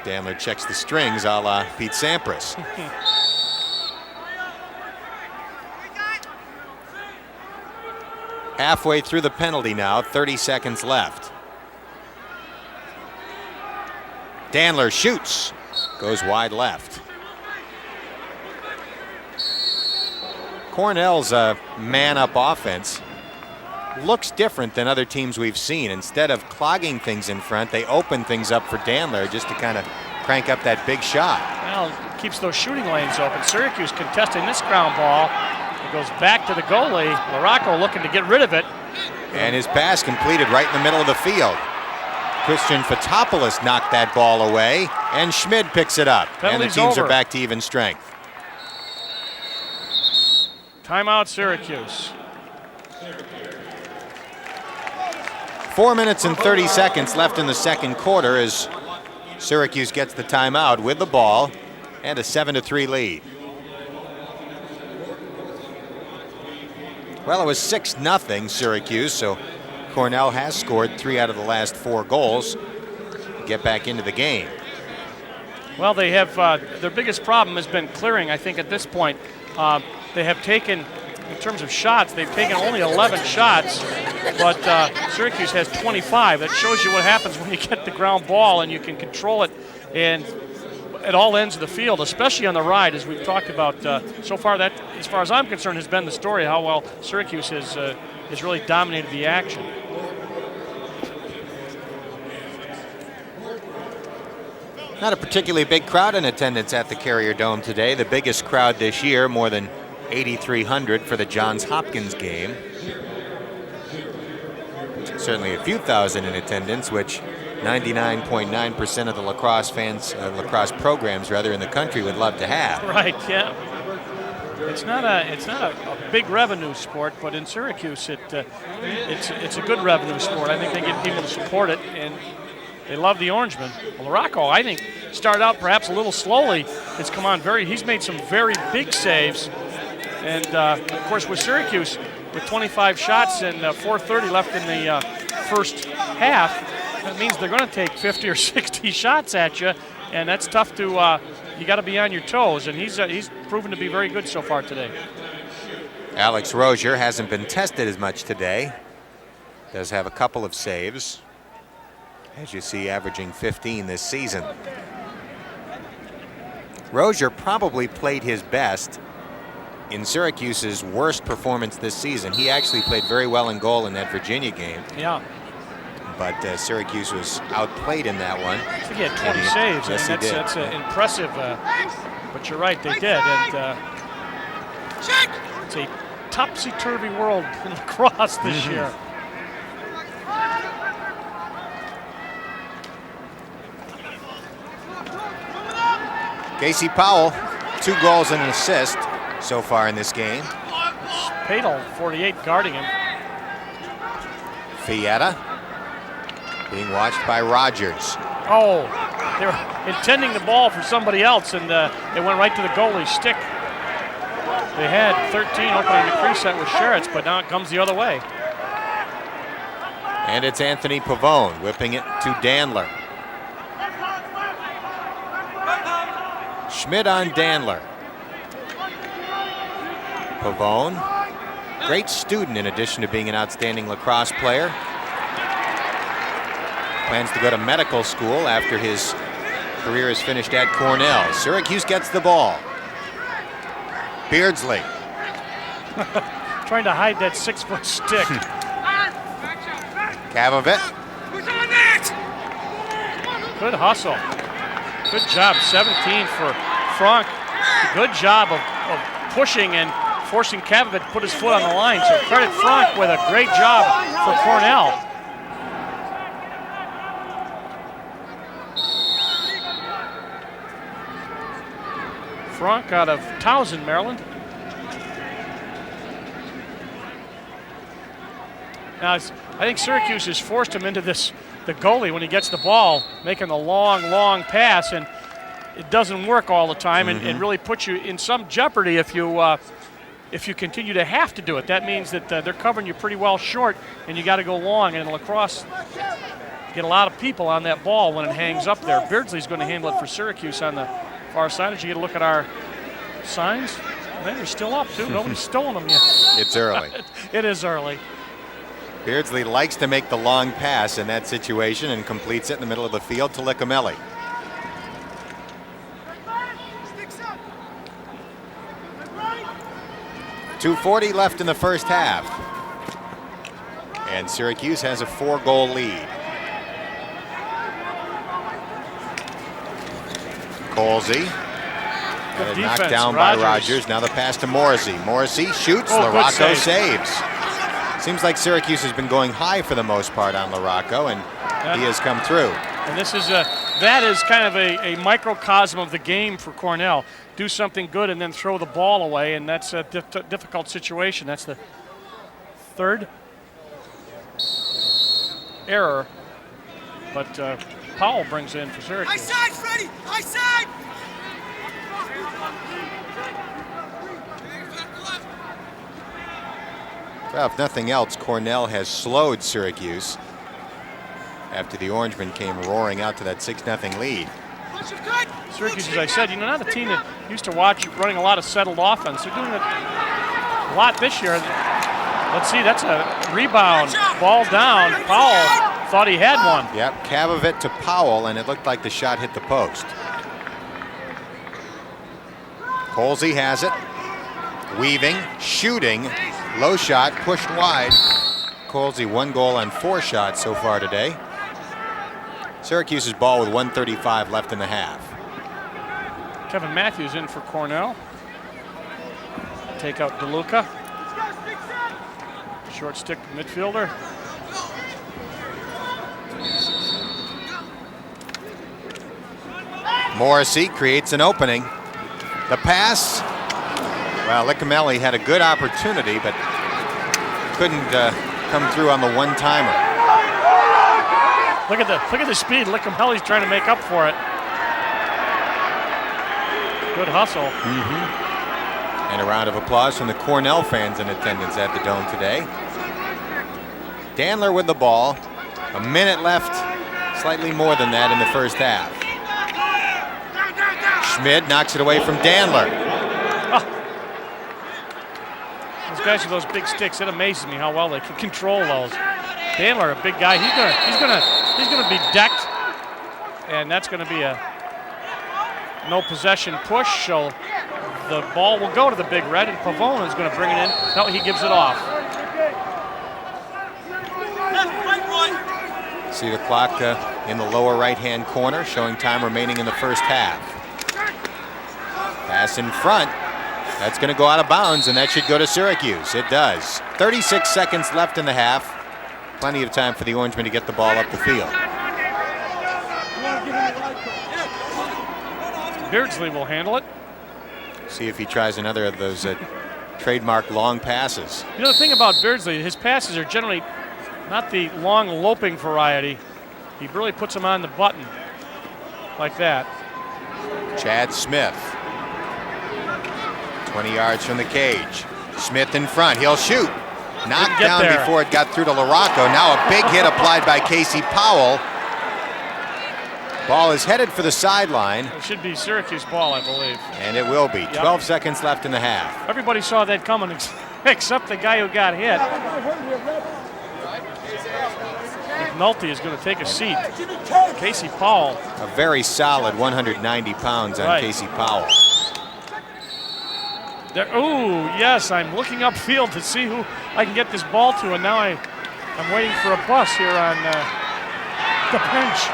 Dandler checks the strings a la Pete Sampras. Halfway through the penalty now, 30 seconds left. Dandler shoots, goes wide left. Cornell's man-up offense looks different than other teams we've seen. Instead of clogging things in front, they open things up for Dandler just to kind of crank up that big shot. Well, it keeps those shooting lanes open. Syracuse contesting this ground ball. It goes back to the goalie. Larocco looking to get rid of it. And his pass completed right in the middle of the field. Christian Fotopoulos knocked that ball away, and Schmid picks it up. Penalty's and the teams over. are back to even strength. Timeout, Syracuse. 4 minutes and 30 seconds left in the second quarter as Syracuse gets the timeout with the ball and a 7-3 lead. Well, it was 6-0 Syracuse, so Cornell has scored 3 out of the last 4 goals to get back into the game. Well, they have their biggest problem has been clearing. I think at this point they have taken, in terms of shots, they've taken only 11 shots, but Syracuse has 25. That shows you what happens when you get the ground ball and you can control it and at all ends of the field, especially on the ride, as we've talked about so far. That, as far as I'm concerned, has been the story, how well Syracuse has really dominated the action. Not a particularly big crowd in attendance at the Carrier Dome today. The biggest crowd this year, more than 8,300 for the Johns Hopkins game. Certainly a few thousand in attendance, which 99.9% of the lacrosse fans, lacrosse programs rather, in the country would love to have. Right, yeah. It's not a big revenue sport, but in Syracuse it's a good revenue sport. I think they get people to support it, and they love the Orangemen. Well, Larocco, I think, started out perhaps a little slowly. It's come on he's made some very big saves. And of course with Syracuse, with 25 shots and 4:30 left in the first half, that means they're going to take 50 or 60 shots at you, and that's tough to, you got to be on your toes, and he's proven to be very good so far today. Alex Rozier hasn't been tested as much today. Does have a couple of saves, as you see, averaging 15 this season. Rozier probably played his best in Syracuse's worst performance this season. He actually played very well in goal in that Virginia game. Yeah. But Syracuse was outplayed in that one. I think he had 20 saves. Yes, That's impressive. But you're right, they did. And it's a topsy-turvy world in lacrosse this year. Casey Powell, 2 goals and an assist so far in this game. Padel, 48, guarding him. Fietta being watched by Rogers. Oh, they were intending the ball for somebody else, and it went right to the goalie's stick. They had 13 opening the crease set with Sheretz, but now it comes the other way. And it's Anthony Pavone whipping it to Dandler. Schmid on Dandler. Pavone, great student in addition to being an outstanding lacrosse player. Plans to go to medical school after his career is finished at Cornell. Syracuse gets the ball. Beardsley. Trying to hide that 6-foot stick. Kavovit. Good hustle. Good job, 17 for Frank. Good job of pushing and forcing Kavovit to put his foot on the line. So credit Frank with a great job for Cornell. Frank out of Towson, Maryland. Now, I think Syracuse has forced him into this, the goalie, when he gets the ball, making the long pass, and it doesn't work all the time, and really puts you in some jeopardy if you continue to have to do it. That means that they're covering you pretty well short, and you got to go long. And in lacrosse, get a lot of people on that ball when it hangs up there. Beardsley's going to handle it for Syracuse on the far side. As you get a look at our signs, they're still up too. Nobody's stolen them yet. It's early. It is early. Beardsley likes to make the long pass in that situation and completes it in the middle of the field to Licamelli. .240 left in the first half. And Syracuse has a 4-goal lead. Colsey. Knocked down by Rogers. Now the pass to Morrissey. Morrissey shoots. Larocco saves. Seems like Syracuse has been going high for the most part on Larocco, and he has come through. And this is that is kind of a microcosm of the game for Cornell. Do something good and then throw the ball away, and that's a difficult situation. That's the third error, but Powell brings it in for Syracuse. High side, Freddie! High side! Well, if nothing else, Cornell has slowed Syracuse after the Orangemen came roaring out to that 6-0 lead. Syracuse, as I said, not a team that used to watch running a lot of settled offense. They're doing it a lot this year. Let's see, that's a rebound, ball down. Powell thought he had one. Yep, cab of it to Powell, and it looked like the shot hit the post. Colsey has it. Weaving, shooting, low shot, pushed wide. Colsey 1 goal on 4 shots so far today. Syracuse's ball with 1:35 left in the half. Kevin Matthews in for Cornell. Take out DeLuca. Short stick midfielder. Morrissey creates an opening. The pass. Well, Licamelli had a good opportunity, but couldn't come through on the one-timer. Look at the speed. Licamelli's trying to make up for it. Good hustle. And a round of applause from the Cornell fans in attendance at the Dome today. Dandler with the ball. A minute left, slightly more than that in the first half. Schmid knocks it away from Dandler. Those guys with those big sticks, it amazes me how well they can control those. Dandler, a big guy, he's gonna be decked, and that's gonna be a no possession push. So the ball will go to the big red, and Pavone is going to bring it in. No, he gives it off. See the clock in the lower right-hand corner, showing time remaining in the first half. Pass in front. That's going to go out of bounds, and that should go to Syracuse. It does. 36 seconds left in the half. Plenty of time for the Orangemen to get the ball up the field. Beardsley will handle it. See if he tries another of those trademark long passes. The thing about Beardsley, his passes are generally not the long loping variety. He really puts them on the button like that. Chad Smith. 20 yards from the cage. Smith in front. He'll shoot. Knocked down before it got through to Larocco. Now a big hit applied by Casey Powell. Ball is headed for the sideline. It should be Syracuse ball, I believe. And it will be. 12 seconds left in the half. Everybody saw that coming except the guy who got hit. McNulty is going to take a seat. Casey Powell. A very solid 190 pounds on Casey Powell. Oh, yes, I'm looking upfield to see who I can get this ball to, and now I'm waiting for a bus here on the bench.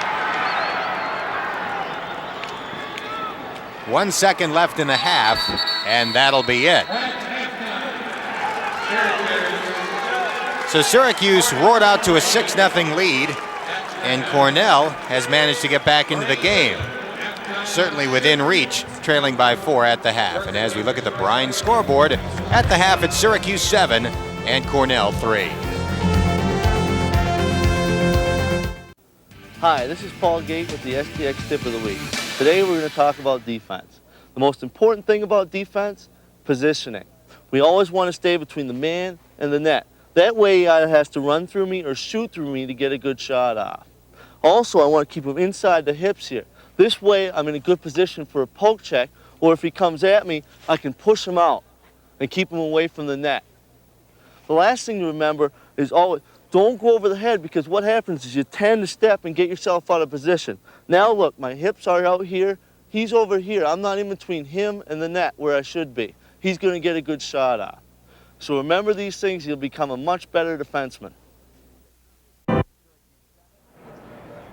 1 second left in the half, and that'll be it. So Syracuse roared out to a 6-0 lead, and Cornell has managed to get back into the game. Certainly within reach, trailing by 4 at the half. And as we look at the Brine scoreboard, at the half it's Syracuse 7 and Cornell 3. Hi, this is Paul Gate with the STX Tip of the Week. Today we're going to talk about defense. The most important thing about defense, positioning. We always want to stay between the man and the net. That way he either has to run through me or shoot through me to get a good shot off. Also, I want to keep him inside the hips here. This way I'm in a good position for a poke check, or if he comes at me, I can push him out and keep him away from the net. The last thing to remember is always, don't go over the head, because what happens is you tend to step and get yourself out of position. Now look, my hips are out here, he's over here. I'm not in between him and the net where I should be. He's going to get a good shot off. So remember these things, you'll become a much better defenseman.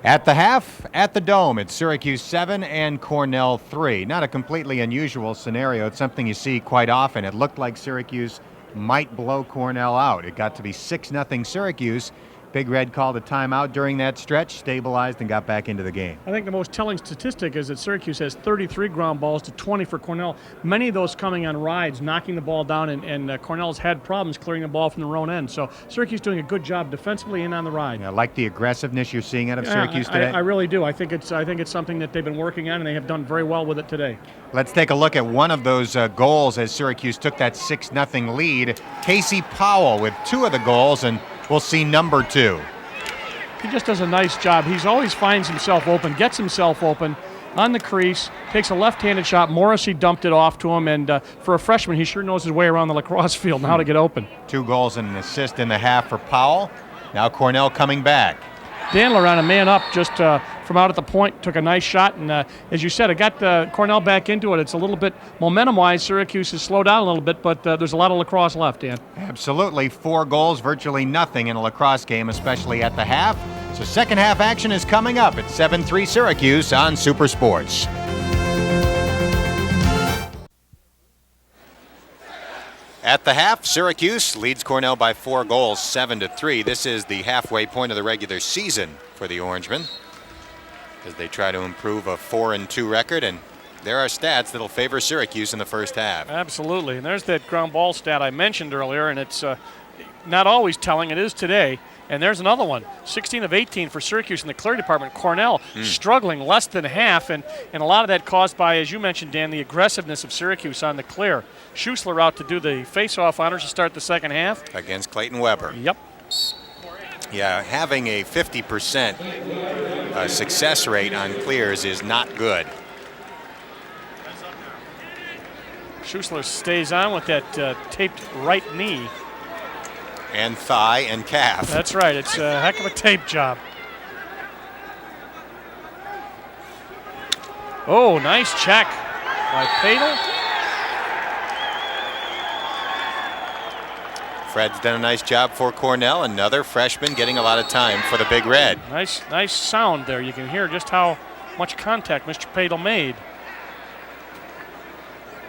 At the half, at the Dome, it's Syracuse 7 and Cornell 3. Not a completely unusual scenario. It's something you see quite often. It looked like Syracuse might blow Cornell out. It got to be 6-0 Syracuse. Big Red called a timeout during that stretch, stabilized, and got back into the game. I think the most telling statistic is that Syracuse has 33 ground balls to 20 for Cornell. Many of those coming on rides, knocking the ball down, and Cornell's had problems clearing the ball from the own end. So Syracuse doing a good job defensively and on the ride. Yeah, like the aggressiveness you're seeing out of Syracuse today? I really do. I think it's something that they've been working on, and they have done very well with it today. Let's take a look at one of those goals as Syracuse took that 6-0 lead. Casey Powell with 2 of the goals, and we'll see number 2. He just does a nice job. He always finds himself open, gets himself open on the crease, takes a left-handed shot. Morrissey dumped it off to him, and for a freshman, he sure knows his way around the lacrosse field and how to get open. 2 goals and an assist in the half for Powell. Now Cornell coming back. Dandler on a man up just from out at the point, took a nice shot, and as you said, it got Cornell back into it. It's a little bit momentum-wise, Syracuse has slowed down a little bit, but there's a lot of lacrosse left, Dan. Absolutely. 4 goals, virtually nothing in a lacrosse game, especially at the half. So second half action is coming up at 7-3 Syracuse on Super Sports. At the half, Syracuse leads Cornell by 4 goals, 7-3. This is the halfway point of the regular season for the Orangemen as they try to improve a 4-2 record, and there are stats that'll favor Syracuse in the first half. Absolutely, and there's that ground ball stat I mentioned earlier, and it's not always telling. It is today. And there's another one, 16 of 18 for Syracuse in the clear department. Cornell struggling less than half, and a lot of that caused by, as you mentioned, Dan, the aggressiveness of Syracuse on the clear. Schussler out to do the face-off honors to start the second half. Against Clayton Weber. Yep. Yeah, having a 50% success rate on clears is not good. Schussler stays on with that taped right knee. And thigh and calf. That's right. It's a heck of a tape job. Oh, nice check by Padel. Fred's done a nice job for Cornell. Another freshman getting a lot of time for the Big Red. Nice sound there. You can hear just how much contact Mr. Padel made.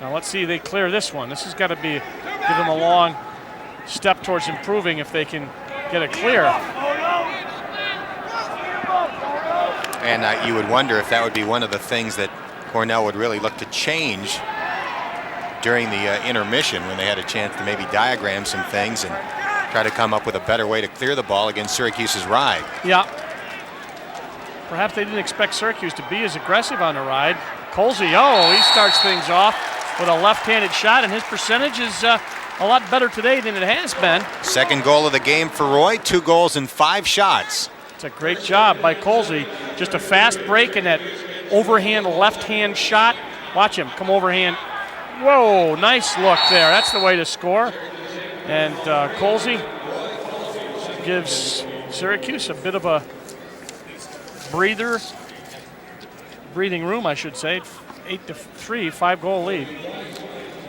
Now let's see if they clear this one. This has got to be give them a long step towards improving if they can get it clear. And you would wonder if that would be one of the things that Cornell would really look to change during the intermission, when they had a chance to maybe diagram some things and try to come up with a better way to clear the ball against Syracuse's ride. Yeah. Perhaps they didn't expect Syracuse to be as aggressive on the ride. Colsey, he starts things off with a left-handed shot, and his percentage is a lot better today than it has been. Second goal of the game for Roy, 2 goals and 5 shots. It's a great job by Colsey. Just a fast break and that overhand left-hand shot. Watch him come overhand. Whoa, nice look there. That's the way to score. And Colsey gives Syracuse a bit of a breathing room, I should say. 8-3, 5-goal lead.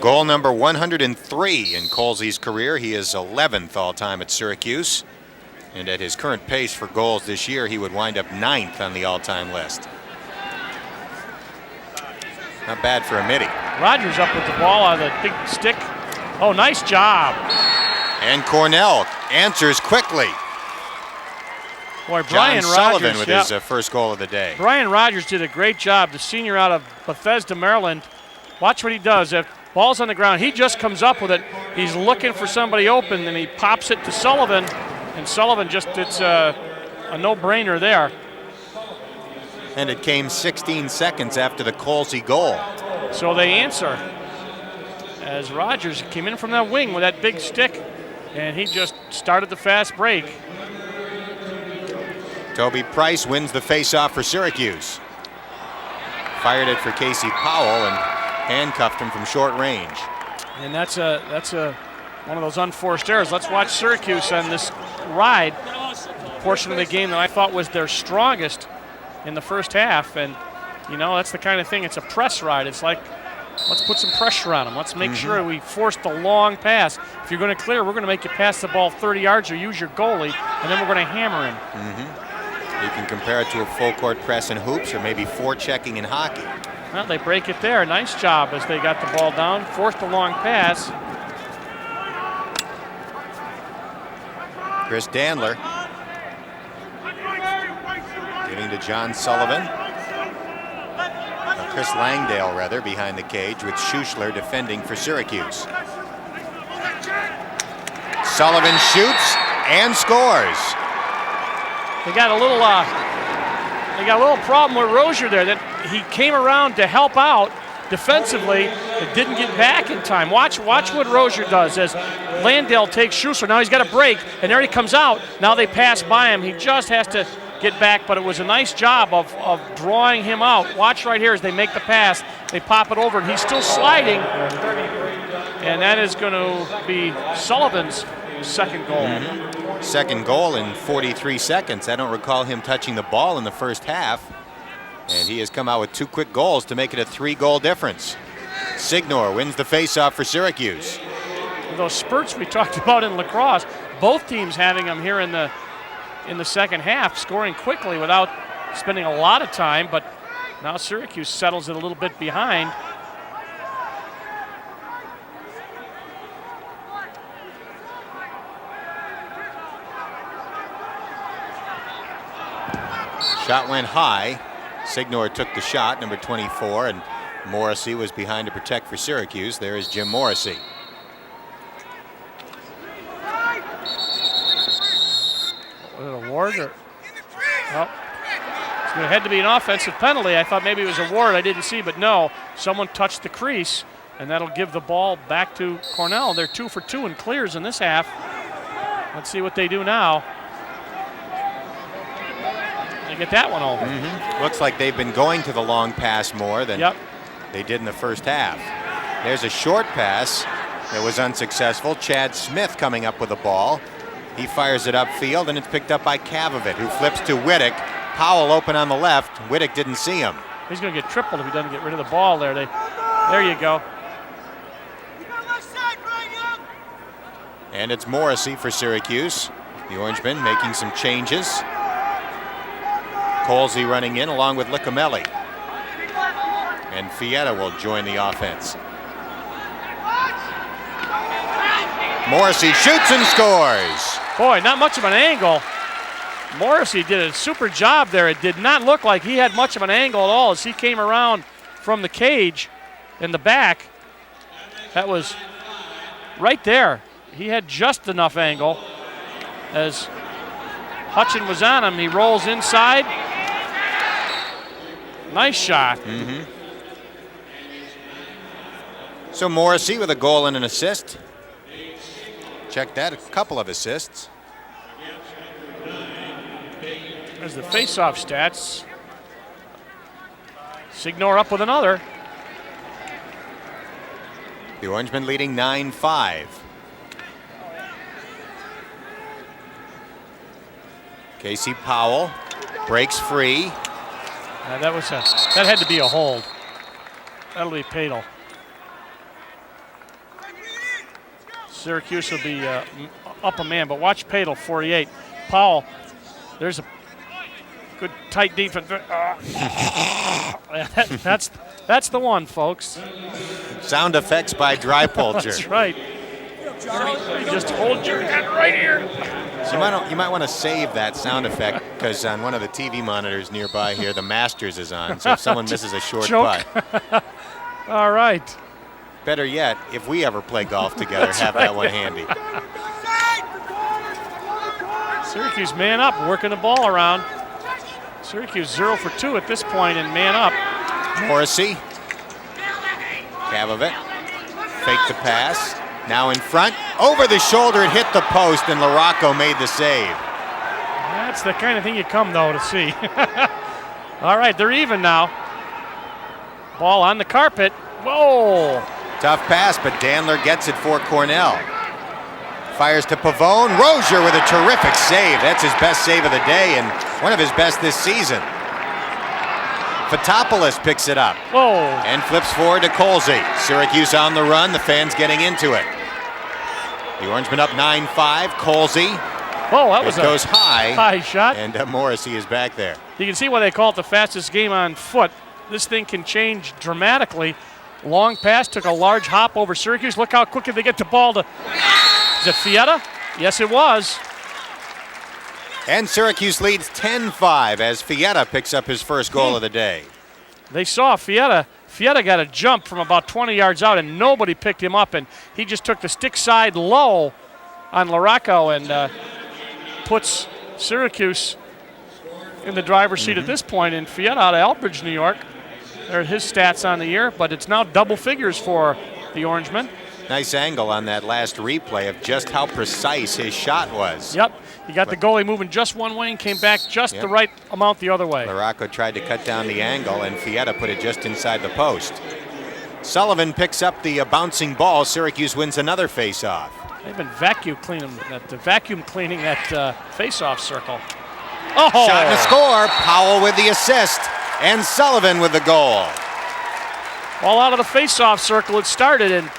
Goal number 103 in Colsey's career. He is 11th all-time at Syracuse. And at his current pace for goals this year, he would wind up 9th on the all-time list. Not bad for a midi. Rogers up with the ball on the big stick. Oh, nice job. And Cornell answers quickly. Boy, Brian John Sullivan Rogers, with his first goal of the day. Brian Rogers did a great job, the senior out of Bethesda, Maryland. Watch what he does. If ball's on the ground, he just comes up with it. He's looking for somebody open, and he pops it to Sullivan. And Sullivan it's a no-brainer there. And it came 16 seconds after the Colsey goal. So they answer as Rogers came in from that wing with that big stick, and he just started the fast break. Toby Price wins the faceoff for Syracuse. Fired it for Casey Powell and handcuffed him from short range. And that's one of those unforced errors. Let's watch Syracuse on this ride, portion of the game that I thought was their strongest in the first half. And, you know, that's the kind of thing, it's a press ride. It's like, let's put some pressure on them. Let's make sure we force the long pass. If you're going to clear, we're going to make you pass the ball 30 yards or use your goalie, and then we're going to hammer him. You can compare it to a full court press in hoops or maybe forechecking in hockey. Well, they break it there. Nice job as they got the ball down, forced the long pass. Chris Dandler giving to John Sullivan. Chris Langdale, rather, behind the cage with Schuschler defending for Syracuse. Sullivan shoots and scores. They got a little problem with Rozier there, that he came around to help out defensively, but didn't get back in time. Watch what Rozier does as Landale takes Schuschler. Now he's got a break, and there he comes out. Now they pass by him. He just has to get back, but it was a nice job of drawing him out. Watch right here as they make the pass. They pop it over, and he's still sliding, and that is going to be Sullivan's second goal. Second goal in 43 seconds. I don't recall him touching the ball in the first half. And he has come out with 2 quick goals to make it a 3-goal difference. Signor wins the faceoff for Syracuse. Those spurts we talked about in lacrosse, both teams having them here in the second half, scoring quickly without spending a lot of time, but now Syracuse settles it a little bit behind. Shot went high. Signor took the shot, number 24, and Morrissey was behind to protect for Syracuse. There is Jim Morrissey. Was it a Ward or? Well, it had to be an offensive penalty. I thought maybe it was a Ward. I didn't see, but no. Someone touched the crease, and that'll give the ball back to Cornell. They're 2 for 2 in clears in this half. Let's see what they do now. They get that one over. Looks like they've been going to the long pass more than they did in the first half. There's a short pass that was unsuccessful. Chad Smith coming up with the ball. He fires it upfield, and it's picked up by Kavovit, who flips to Wittick. Powell open on the left. Wittick didn't see him. He's going to get tripled if he doesn't get rid of the ball there. There you go. And it's Morrissey for Syracuse. The Orangemen making some changes. Colsey running in along with Licamelli. And Fietta will join the offense. Morrissey shoots and scores. Boy, not much of an angle. Morrissey did a super job there. It did not look like he had much of an angle at all as he came around from the cage in the back. That was right there. He had just enough angle as Hutchin was on him. He rolls inside. Nice shot. So Morrissey with a goal and an assist. Check that, a couple of assists. There's the face-off stats. Signor up with another. The Orangemen leading 9-5. Casey Powell breaks free. That had to be a hold. That'll be Padel. Syracuse will be up a man, but watch Padel, 48. Powell, there's a good tight defense. That's the one, folks. Sound effects by Dry Pulcher. That's right. You just hold your head right here. So you might want to save that sound effect because on one of the TV monitors nearby here, the Masters is on. So if someone misses a short putt. All right. Better yet, if we ever play golf together, have that one handy. Syracuse man up, working the ball around. Syracuse 0 for 2 at this point and man up. Morrissey. Kavovit. Fake the pass. Now in front. Over the shoulder, it hit the post, and LaRocco made the save. That's the kind of thing you come, though, to see. All right, they're even now. Ball on the carpet. Whoa! Tough pass, but Dandler gets it for Cornell. Fires to Pavone. Rozier with a terrific save. That's his best save of the day and one of his best this season. Fotopoulos picks it up. Whoa! And flips forward to Colsey. Syracuse on the run. The fans getting into it. The Orangemen up 9-5. Colsey. Whoa, that was goes high shot. And Morrissey is back there. You can see why they call it the fastest game on foot. This thing can change dramatically. Long pass, took a large hop over Syracuse. Look how quickly they get the ball to... Is it Fietta? Yes, it was. And Syracuse leads 10-5 as Fietta picks up his first goal of the day. They saw Fietta. Fietta got a jump from about 20 yards out, and nobody picked him up, and he just took the stick side low on LaRocco and puts Syracuse in the driver's seat at this point. And Fietta out of Elbridge, New York. There are his stats on the year, but it's now double figures for the Orangemen. Nice angle on that last replay of just how precise his shot was. Yep, he got the goalie moving just one way and came back just the right amount the other way. LaRocco tried to cut down the angle, and Fietta put it just inside the post. Sullivan picks up the bouncing ball. Syracuse wins another face-off. They've been vacuum cleaning that face-off circle. Oh! Shot and a score. Powell with the assist, and Sullivan with the goal. All out of the face-off circle it started, and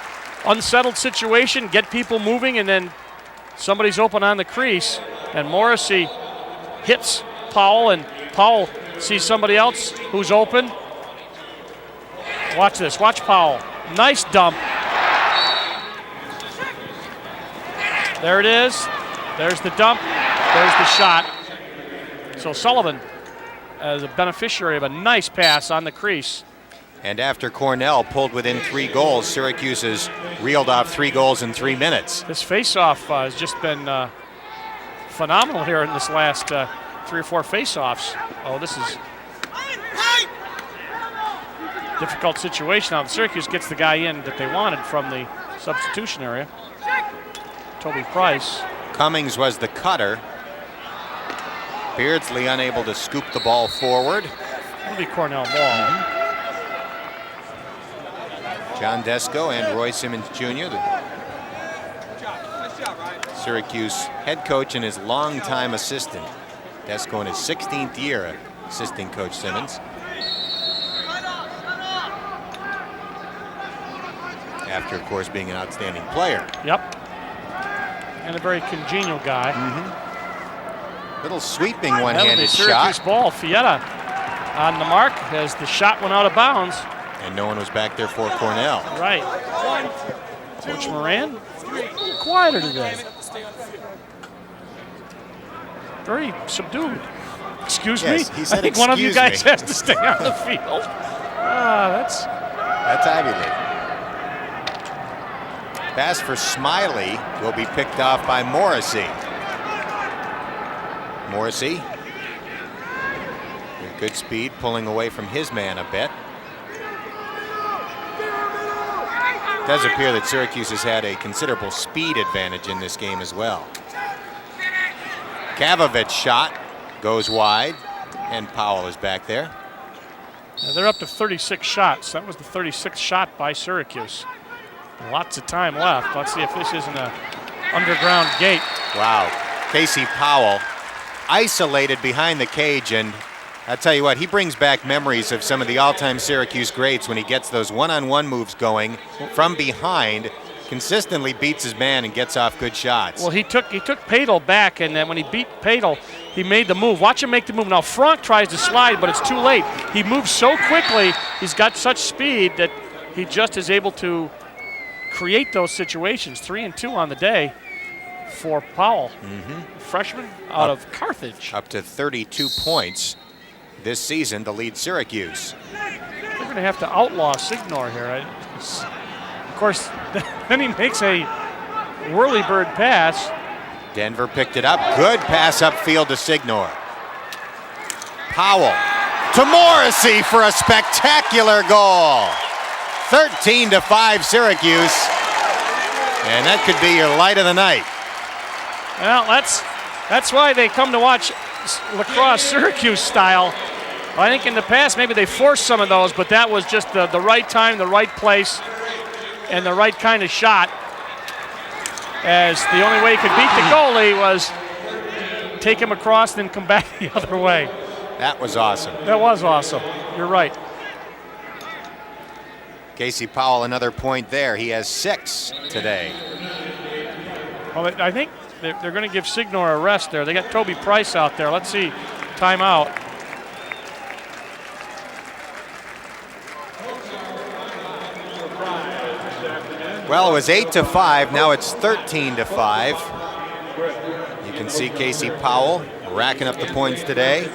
unsettled situation, get people moving, and then somebody's open on the crease, and Morrissey hits Powell, and Powell sees somebody else who's open. Watch this, watch Powell. Nice dump. There it is. There's the dump. There's the shot. So Sullivan as a beneficiary of a nice pass on the crease. And after Cornell pulled within 3 goals, Syracuse has reeled off 3 goals in 3 minutes. This face-off has just been phenomenal here in this last 3 or 4 face-offs. Oh, this is a difficult situation. Now, Syracuse gets the guy in that they wanted from the substitution area. Toby Price. Cummings was the cutter. Beardsley unable to scoop the ball forward. It'll be Cornell ball. John Desko and Roy Simmons Jr., the Syracuse head coach and his longtime assistant. Desko in his 16th year assisting Coach Simmons. After, of course, being an outstanding player. Yep. And a very congenial guy. Little sweeping one-handed Syracuse shot. ball. Fietta on the mark as the shot went out of bounds. And no one was back there for Cornell. Right. Coach Moran, a little quieter today. Very subdued. Excuse me? He said, I think one of you guys has to stay on the field. That's Ivy League. Pass for Smiley will be picked off by Morrissey. Morrissey, with good speed, pulling away from his man a bit. It does appear that Syracuse has had a considerable speed advantage in this game as well. Kavovit's shot goes wide, and Powell is back there. They're up to 36 shots. That was the 36th shot by Syracuse. Lots of time left. Let's see if this isn't an underground gate. Wow. Casey Powell isolated behind the cage, and I'll tell you what, he brings back memories of some of the all-time Syracuse greats when he gets those one-on-one moves going from behind, consistently beats his man and gets off good shots. Well, he took Padel back, and then when he beat Padel, he made the move. Watch him make the move. Now, Franck tries to slide, but it's too late. He moves so quickly, he's got such speed that he just is able to create those situations. 3 and 2 on the day for Powell, freshman out of Carthage. Up to 32 points this season to lead Syracuse. They're going to have to outlaw Signor here. Of course, then he makes a whirly-bird pass. Denver picked it up. Good pass upfield to Signor. Powell to Morrissey for a spectacular goal. 13-5 Syracuse. And that could be your light of the night. Well, that's why they come to watch lacrosse Syracuse style. I think in the past maybe they forced some of those, but that was just the right time, the right place, and the right kind of shot. As the only way you could beat the goalie was take him across and then come back the other way. That was awesome. That was awesome. You're right. Casey Powell, another point there. He has 6 today. Well, I think they're going to give Signor a rest there. They got Toby Price out there. Let's see. Timeout. Well, it was 8-5. Now it's 13-5. You can see Casey Powell racking up the points today.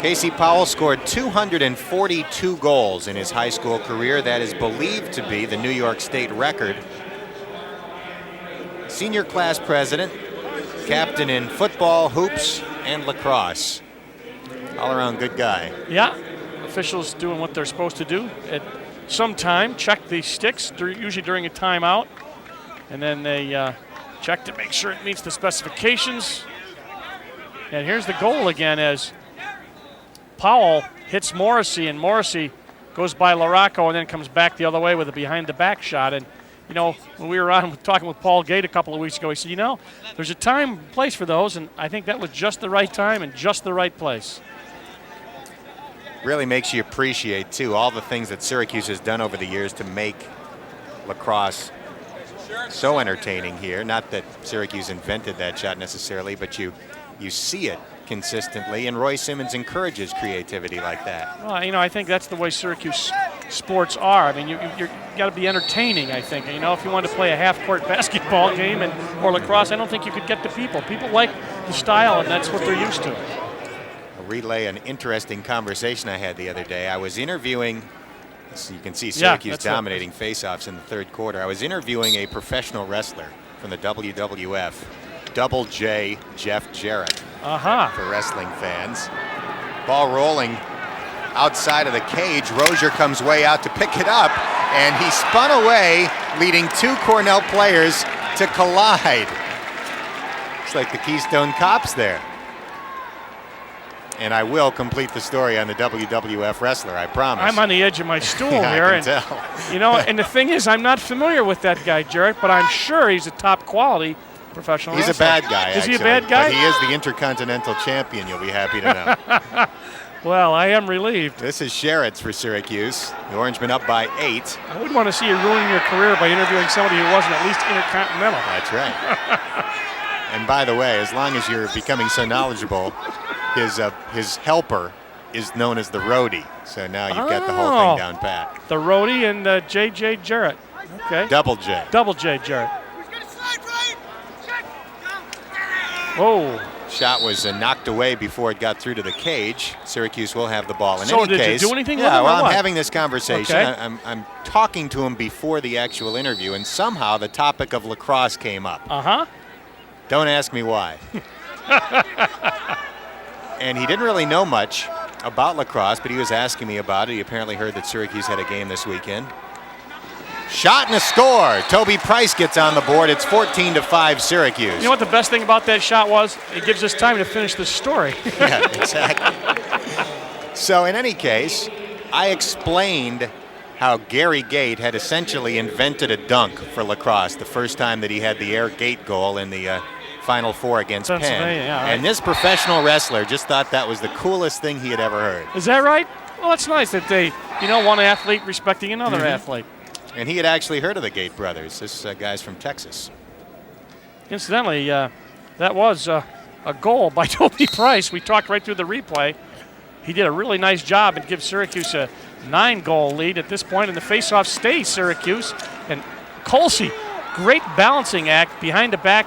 Casey Powell scored 242 goals in his high school career. That is believed to be the New York State record. Senior class president, captain in football, hoops, and lacrosse. All around good guy. Yeah, officials doing what they're supposed to do at some time. Check the sticks, usually during a timeout. And then they check to make sure it meets the specifications. And here's the goal again as Powell hits Morrissey, and Morrissey goes by Larocco and then comes back the other way with a behind-the-back shot. And, you know, when we were on talking with Paul Gate a couple of weeks ago, he said, you know, there's a time and place for those, and I think that was just the right time and just the right place. Really makes you appreciate, too, all the things that Syracuse has done over the years to make lacrosse so entertaining here. Not that Syracuse invented that shot necessarily, but you see it consistently, and Roy Simmons encourages creativity like that. Well, you know, I think that's the way Syracuse sports are. I mean, you got to be entertaining, I think. You know, if you want to play a half-court basketball game or lacrosse, I don't think you could get to people. People like the style, and that's what they're used to. I'll relay an interesting conversation I had the other day. I was interviewing, so you can see Syracuse dominating faceoffs in the third quarter. I was interviewing a professional wrestler from the WWF, Double J Jeff Jarrett. For wrestling fans. Ball rolling outside of the cage. Rozier comes way out to pick it up, and he spun away, leading 2 Cornell players to collide. It's like the Keystone Cops there. And I will complete the story on the WWF wrestler, I promise. I'm on the edge of my stool yeah, here. I can tell. You know, and the thing is, I'm not familiar with that guy, Jarrett, but I'm sure he's a top quality professional He's wrestler. a bad guy, Is actually, he a bad guy? But he is the Intercontinental Champion, you'll be happy to know. Well, I am relieved. This is Sherritt's for Syracuse. The Orangemen up by 8. I wouldn't want to see you ruining your career by interviewing somebody who wasn't at least intercontinental. That's right. And by the way, as long as you're becoming so knowledgeable, his helper is known as the roadie. So now you've got the whole thing down pat. The roadie and J.J. Jarrett. Okay. Double J. Double J. Jarrett. Whoa. Shot was knocked away before it got through to the cage. Syracuse will have the ball. In so any did case, you do anything with yeah, him well, or what? I'm having this conversation. Okay. I'm talking to him before the actual interview, and somehow the topic of lacrosse came up. Don't ask me why. And he didn't really know much about lacrosse, but he was asking me about it. He apparently heard that Syracuse had a game this weekend. Shot and a score. Toby Price gets on the board. It's 14-5 Syracuse. You know what the best thing about that shot was? It gives us time to finish the story. Yeah, exactly. So in any case, I explained how Gary Gate had essentially invented a dunk for lacrosse the first time that he had the air gate goal in the Final Four against Penn. Yeah, right. And this professional wrestler just thought that was the coolest thing he had ever heard. Is that right? Well, it's nice that they, one athlete respecting another athlete. And he had actually heard of the Gate brothers. This guy's from Texas. Incidentally, that was a goal by Toby Price. We talked right through the replay. He did a really nice job and gives Syracuse a 9-goal lead at this point. And the faceoff stays Syracuse. And Colsey, great balancing act behind the back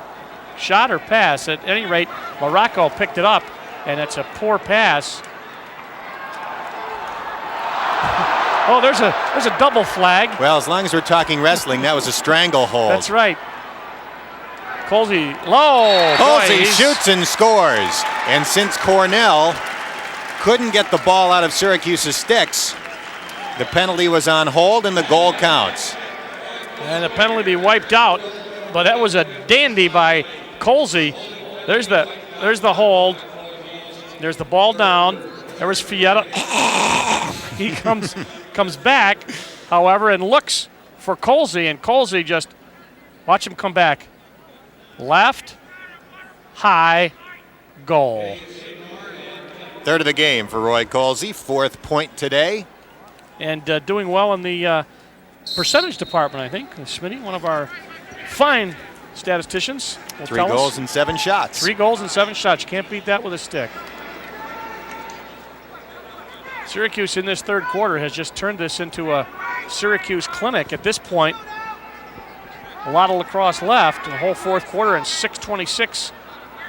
shot or pass. At any rate, Larocco picked it up, and it's a poor pass. Oh, there's a double flag. Well, as long as we're talking wrestling, that was a stranglehold. That's right. Colsey, low. Colsey shoots and scores. And since Cornell couldn't get the ball out of Syracuse's sticks, the penalty was on hold and the goal counts. And the penalty be wiped out, but that was a dandy by Colsey. There's the hold. There's the ball down. There was Fietta. He comes back, however, and looks for Colsey, and Colsey just, watch him come back. Left, high, goal. Third of the game for Roy Colsey, 4th point today. And doing well in the percentage department, I think. Smitty, one of our fine statisticians, will 3 tell goals us. and 7 shots. 3 goals and 7 shots. You can't beat that with a stick. Syracuse in this third quarter has just turned this into a Syracuse clinic. At this point, a lot of lacrosse left in the whole fourth quarter, and 6:26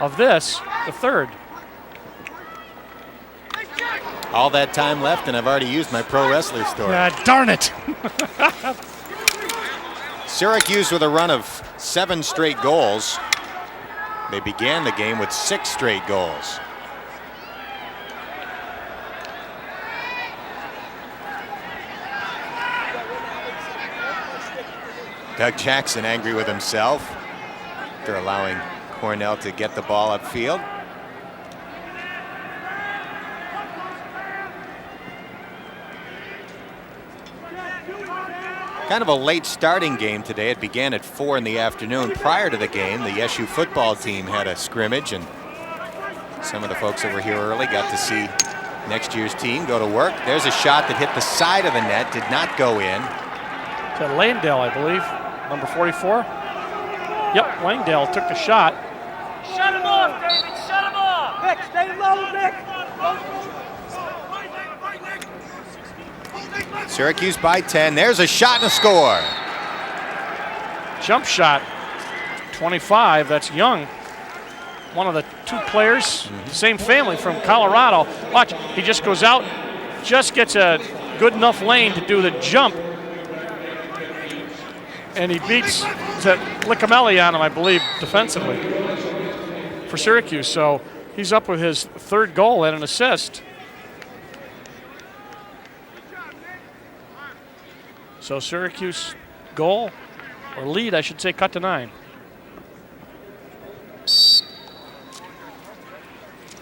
of this, the third. All that time left, and I've already used my pro wrestler story. Darn it. Syracuse with a run of 7 straight goals. They began the game with 6 straight goals. Doug Jackson angry with himself after allowing Cornell to get the ball upfield. Kind of a late starting game today. It began at 4 in the afternoon. Prior to the game, the SU football team had a scrimmage, and some of the folks that were here early got to see next year's team go to work. There's a shot that hit the side of the net, did not go in. To Langdale, I believe, number 44. Yep, Langdale took the shot. Shut him off, David. Shut him off. Nick, stay low, Nick. Syracuse by 10. There's a shot and a score. Jump shot, 25. That's Young. One of the 2 players, same family from Colorado. Watch, he just goes out, just gets a good enough lane to do the jump. And he beats Licamelli on him, I believe, defensively for Syracuse. So he's up with his 3rd goal and an assist. So Syracuse goal, or lead, I should say, cut to 9.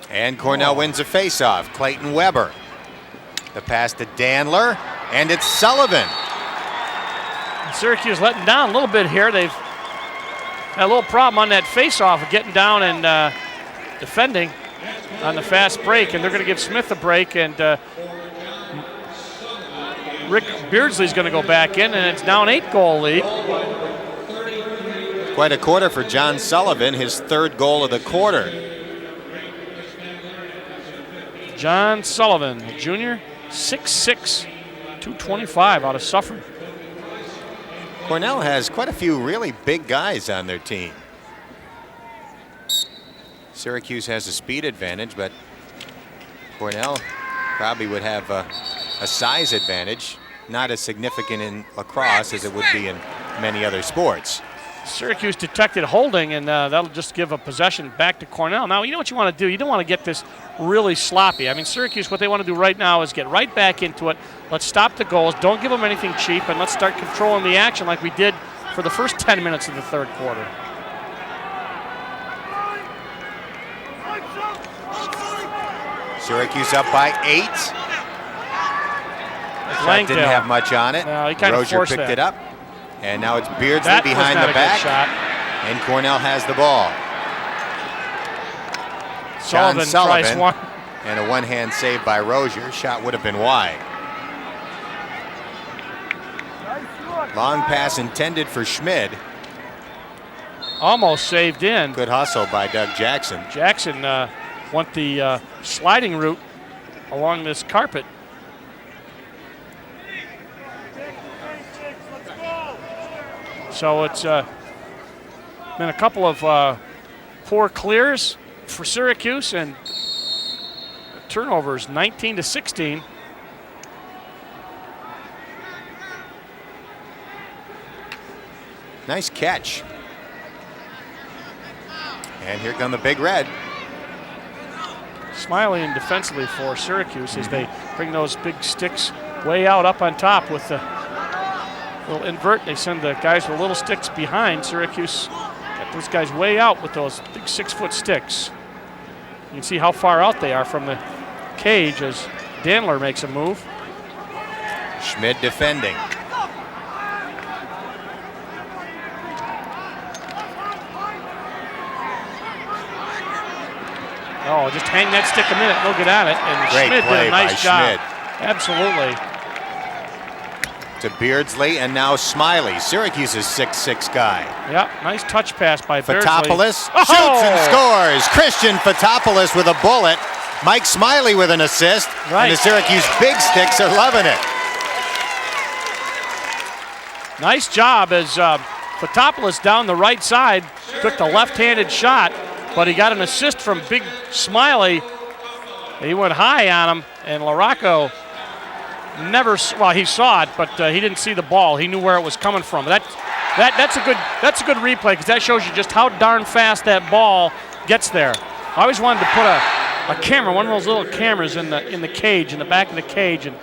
And Cornell wins a faceoff. Clayton Weber. The pass to Dandler, and it's Sullivan. Syracuse letting down a little bit here. They've had a little problem on that faceoff of getting down and defending on the fast break, and they're going to give Smith a break, and Rick Beardsley's going to go back in, and it's now an 8-goal lead. Quite a quarter for John Sullivan, his 3rd goal of the quarter. John Sullivan, junior, 6'6", 225 out of Suffern. Cornell has quite a few really big guys on their team. Syracuse has a speed advantage, but Cornell probably would have a size advantage, not as significant in lacrosse as it would be in many other sports. Syracuse detected holding, and that'll just give a possession back to Cornell. Now, you know what you want to do? You don't want to get this really sloppy. I mean, Syracuse, what they want to do right now is get right back into it. Let's stop the goals. Don't give them anything cheap, and let's start controlling the action like we did for the first 10 minutes of the third quarter. Syracuse up by 8. Shot didn't have much on it. No, he kind of Rozier forced picked that. it up. And now it's Beardsley That behind was not the a back. good shot. And Cornell has the ball. Sullivan tries one. And a one-hand save by Rozier. Shot would have been wide. Long pass intended for Schmid. Almost saved in. Good hustle by Doug Jackson. Jackson went the sliding route along this carpet. So it's been a couple of poor clears for Syracuse, and turnovers 19-16. Nice catch. And here come the Big Red. Smiley and defensively for Syracuse as they bring those big sticks way out up on top with the little invert. They send the guys with little sticks behind. Syracuse got those guys way out with those big 6-foot sticks. You can see how far out they are from the cage as Dandler makes a move. Schmid defending. Oh, just hang that stick a minute, they'll get at it. And Great Schmid play did a nice by job. Schmid. Absolutely. To Beardsley, and now Smiley, Syracuse's 6'6" guy. Yeah, nice touch pass by Beardsley. Fotopoulos Oh! shoots and scores. Christian Fotopoulos with a bullet. Mike Smiley with an assist. Right. And the Syracuse Big Sticks are loving it. Nice job as Fotopoulos down the right side took the left-handed shot, but he got an assist from Big Smiley. He went high on him, and LaRocco he saw it, but he didn't see the ball. He knew where it was coming from. That's a good replay because that shows you just how darn fast that ball gets there. I always wanted to put a camera, one of those little cameras in the cage, in the back of the cage, and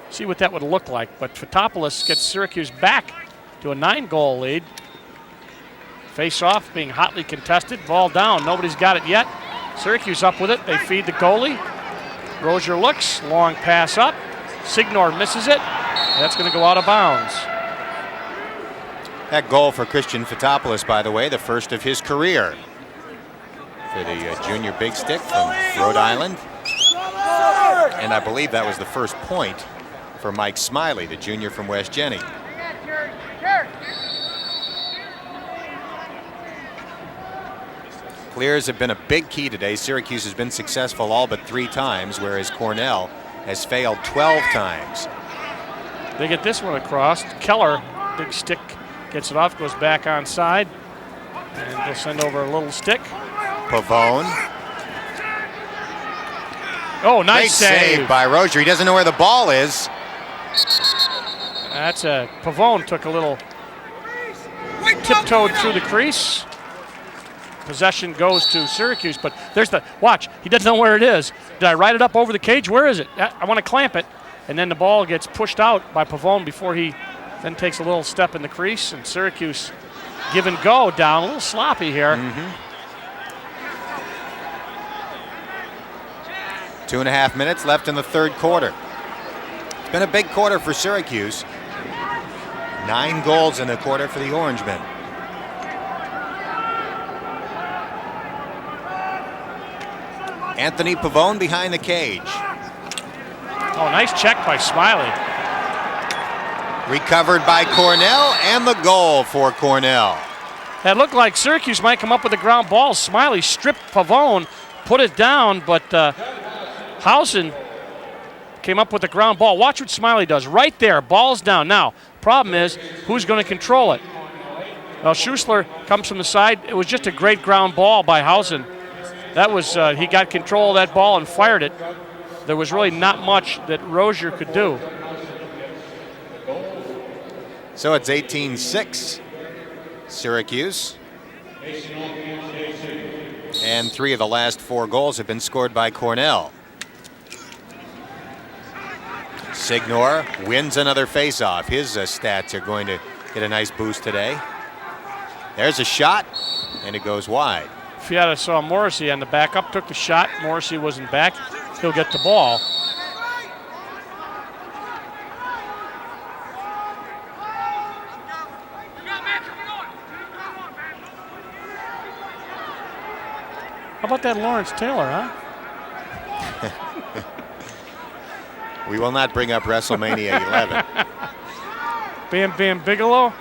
see what that would look like. But Fotopoulos gets Syracuse back to a 9-goal lead. Face-off being hotly contested. Ball down. Nobody's got it yet. Syracuse up with it. They feed the goalie. Rozier looks. Long pass up. Signor misses it. That's going to go out of bounds. That goal for Christian Fotopoulos, by the way, the first of his career for the junior Big Stick from Rhode Island. And I believe that was the first point for Mike Smiley, the junior from West Jenny. Clears have been a big key today. Syracuse has been successful all but 3 times, whereas Cornell has failed 12 times. They get this one across. Keller, big stick, gets it off, goes back onside. And they'll send over a little stick. Pavone. Oh, nice Great save by Rozier. He doesn't know where the ball is. That's Pavone took a little tiptoed through the crease. Possession goes to Syracuse, but there's watch, he doesn't know where it is. Did I ride it up over the cage? Where is it? I want to clamp it. And then the ball gets pushed out by Pavone before he then takes a little step in the crease, and Syracuse give and go down, a little sloppy here. 2.5 minutes left in the third quarter. It's been a big quarter for Syracuse. 9 goals in the quarter for the Orangemen. Anthony Pavone behind the cage. Oh, nice check by Smiley. Recovered by Cornell, and the goal for Cornell. That looked like Syracuse might come up with a ground ball. Smiley stripped Pavone, put it down, but Housen came up with the ground ball. Watch what Smiley does. Right there, ball's down. Now, problem is, who's going to control it? Well, Schussler comes from the side. It was just a great ground ball by Housen. That was, he got control of that ball and fired it. There was really not much that Rozier could do. So it's 18-6, Syracuse. And 3 of the last 4 goals have been scored by Cornell. Signor wins another faceoff. His stats are going to get a nice boost today. There's a shot, and it goes wide. Fietta saw Morrissey on the back up, took the shot. Morrissey wasn't back. He'll get the ball. How about that Lawrence Taylor, huh? We will not bring up WrestleMania 11. Bam Bam Bigelow?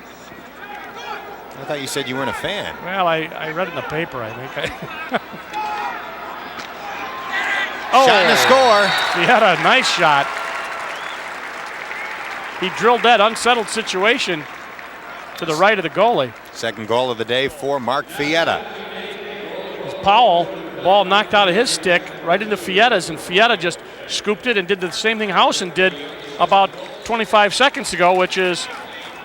I thought you said you weren't a fan. Well, I read it in the paper, I think. Shot and a score. He had a nice shot. He drilled that unsettled situation to the right of the goalie. Second goal of the day for Mark Fietta. Powell, ball knocked out of his stick right into Fietta's, and Fietta just scooped it and did the same thing Housen did about 25 seconds ago, which is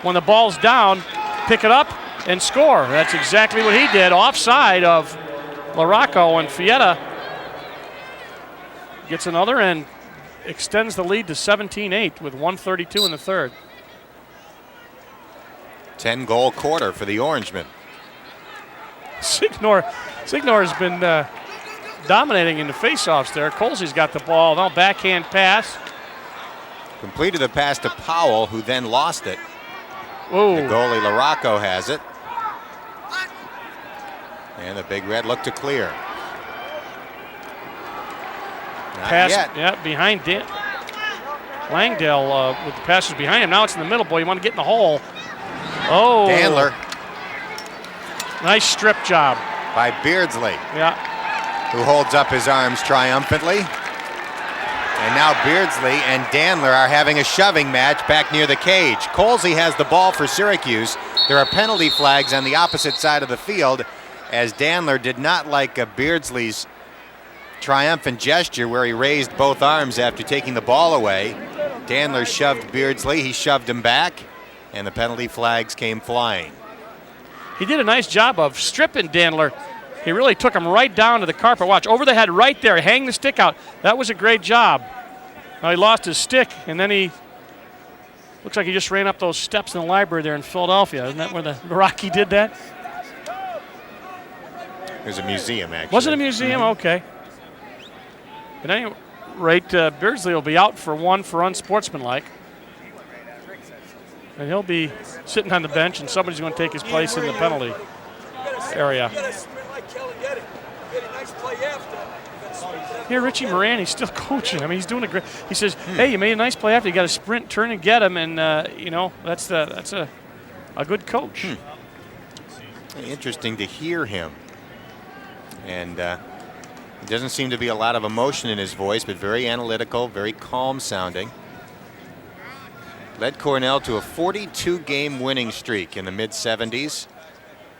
when the ball's down, pick it up and score. That's exactly what he did, offside of LaRocco, and Fietta gets another and extends the lead to 17-8 with 1:32 in the third. 10-goal quarter for the Orangemen. Signor has been dominating in the faceoffs there. Colsey's got the ball. Now backhand pass. Completed the pass to Powell, who then lost it. Ooh. The goalie LaRocco has it. And the Big Red look to clear. Not Pass, yet. yeah, behind Langdale with the passes behind him. Now it's in the middle. Boy, you want to get in the hole. Oh. Dandler Nice strip job. by Beardsley, Yeah. who holds up his arms triumphantly. And now Beardsley and Dandler are having a shoving match back near the cage. Colsey has the ball for Syracuse. There are penalty flags on the opposite side of the field, as Dandler did not like Beardsley's triumphant gesture where he raised both arms after taking the ball away. Dandler shoved Beardsley. He shoved him back, and the penalty flags came flying. He did a nice job of stripping Dandler. He really took him right down to the carpet. Watch, over the head right there. Hang the stick out. That was a great job. Now he lost his stick, and then he looks like he just ran up those steps in the library there in Philadelphia. Isn't that where the Rocky did that? There's a museum, actually. Was it a museum? Okay. At any rate, Beardsley will be out for one for unsportsmanlike. And he'll be sitting on the bench, and somebody's going to take his place in the penalty area. Here, Richie Moran, he's still coaching. I mean, he's doing a great. He says, "Hey, you made a nice play after. You got to sprint, turn, and get him." And you know, that's a good coach. Interesting to hear him. And there doesn't seem to be a lot of emotion in his voice, but very analytical, very calm sounding. Led Cornell to a 42-game winning streak in the mid-70s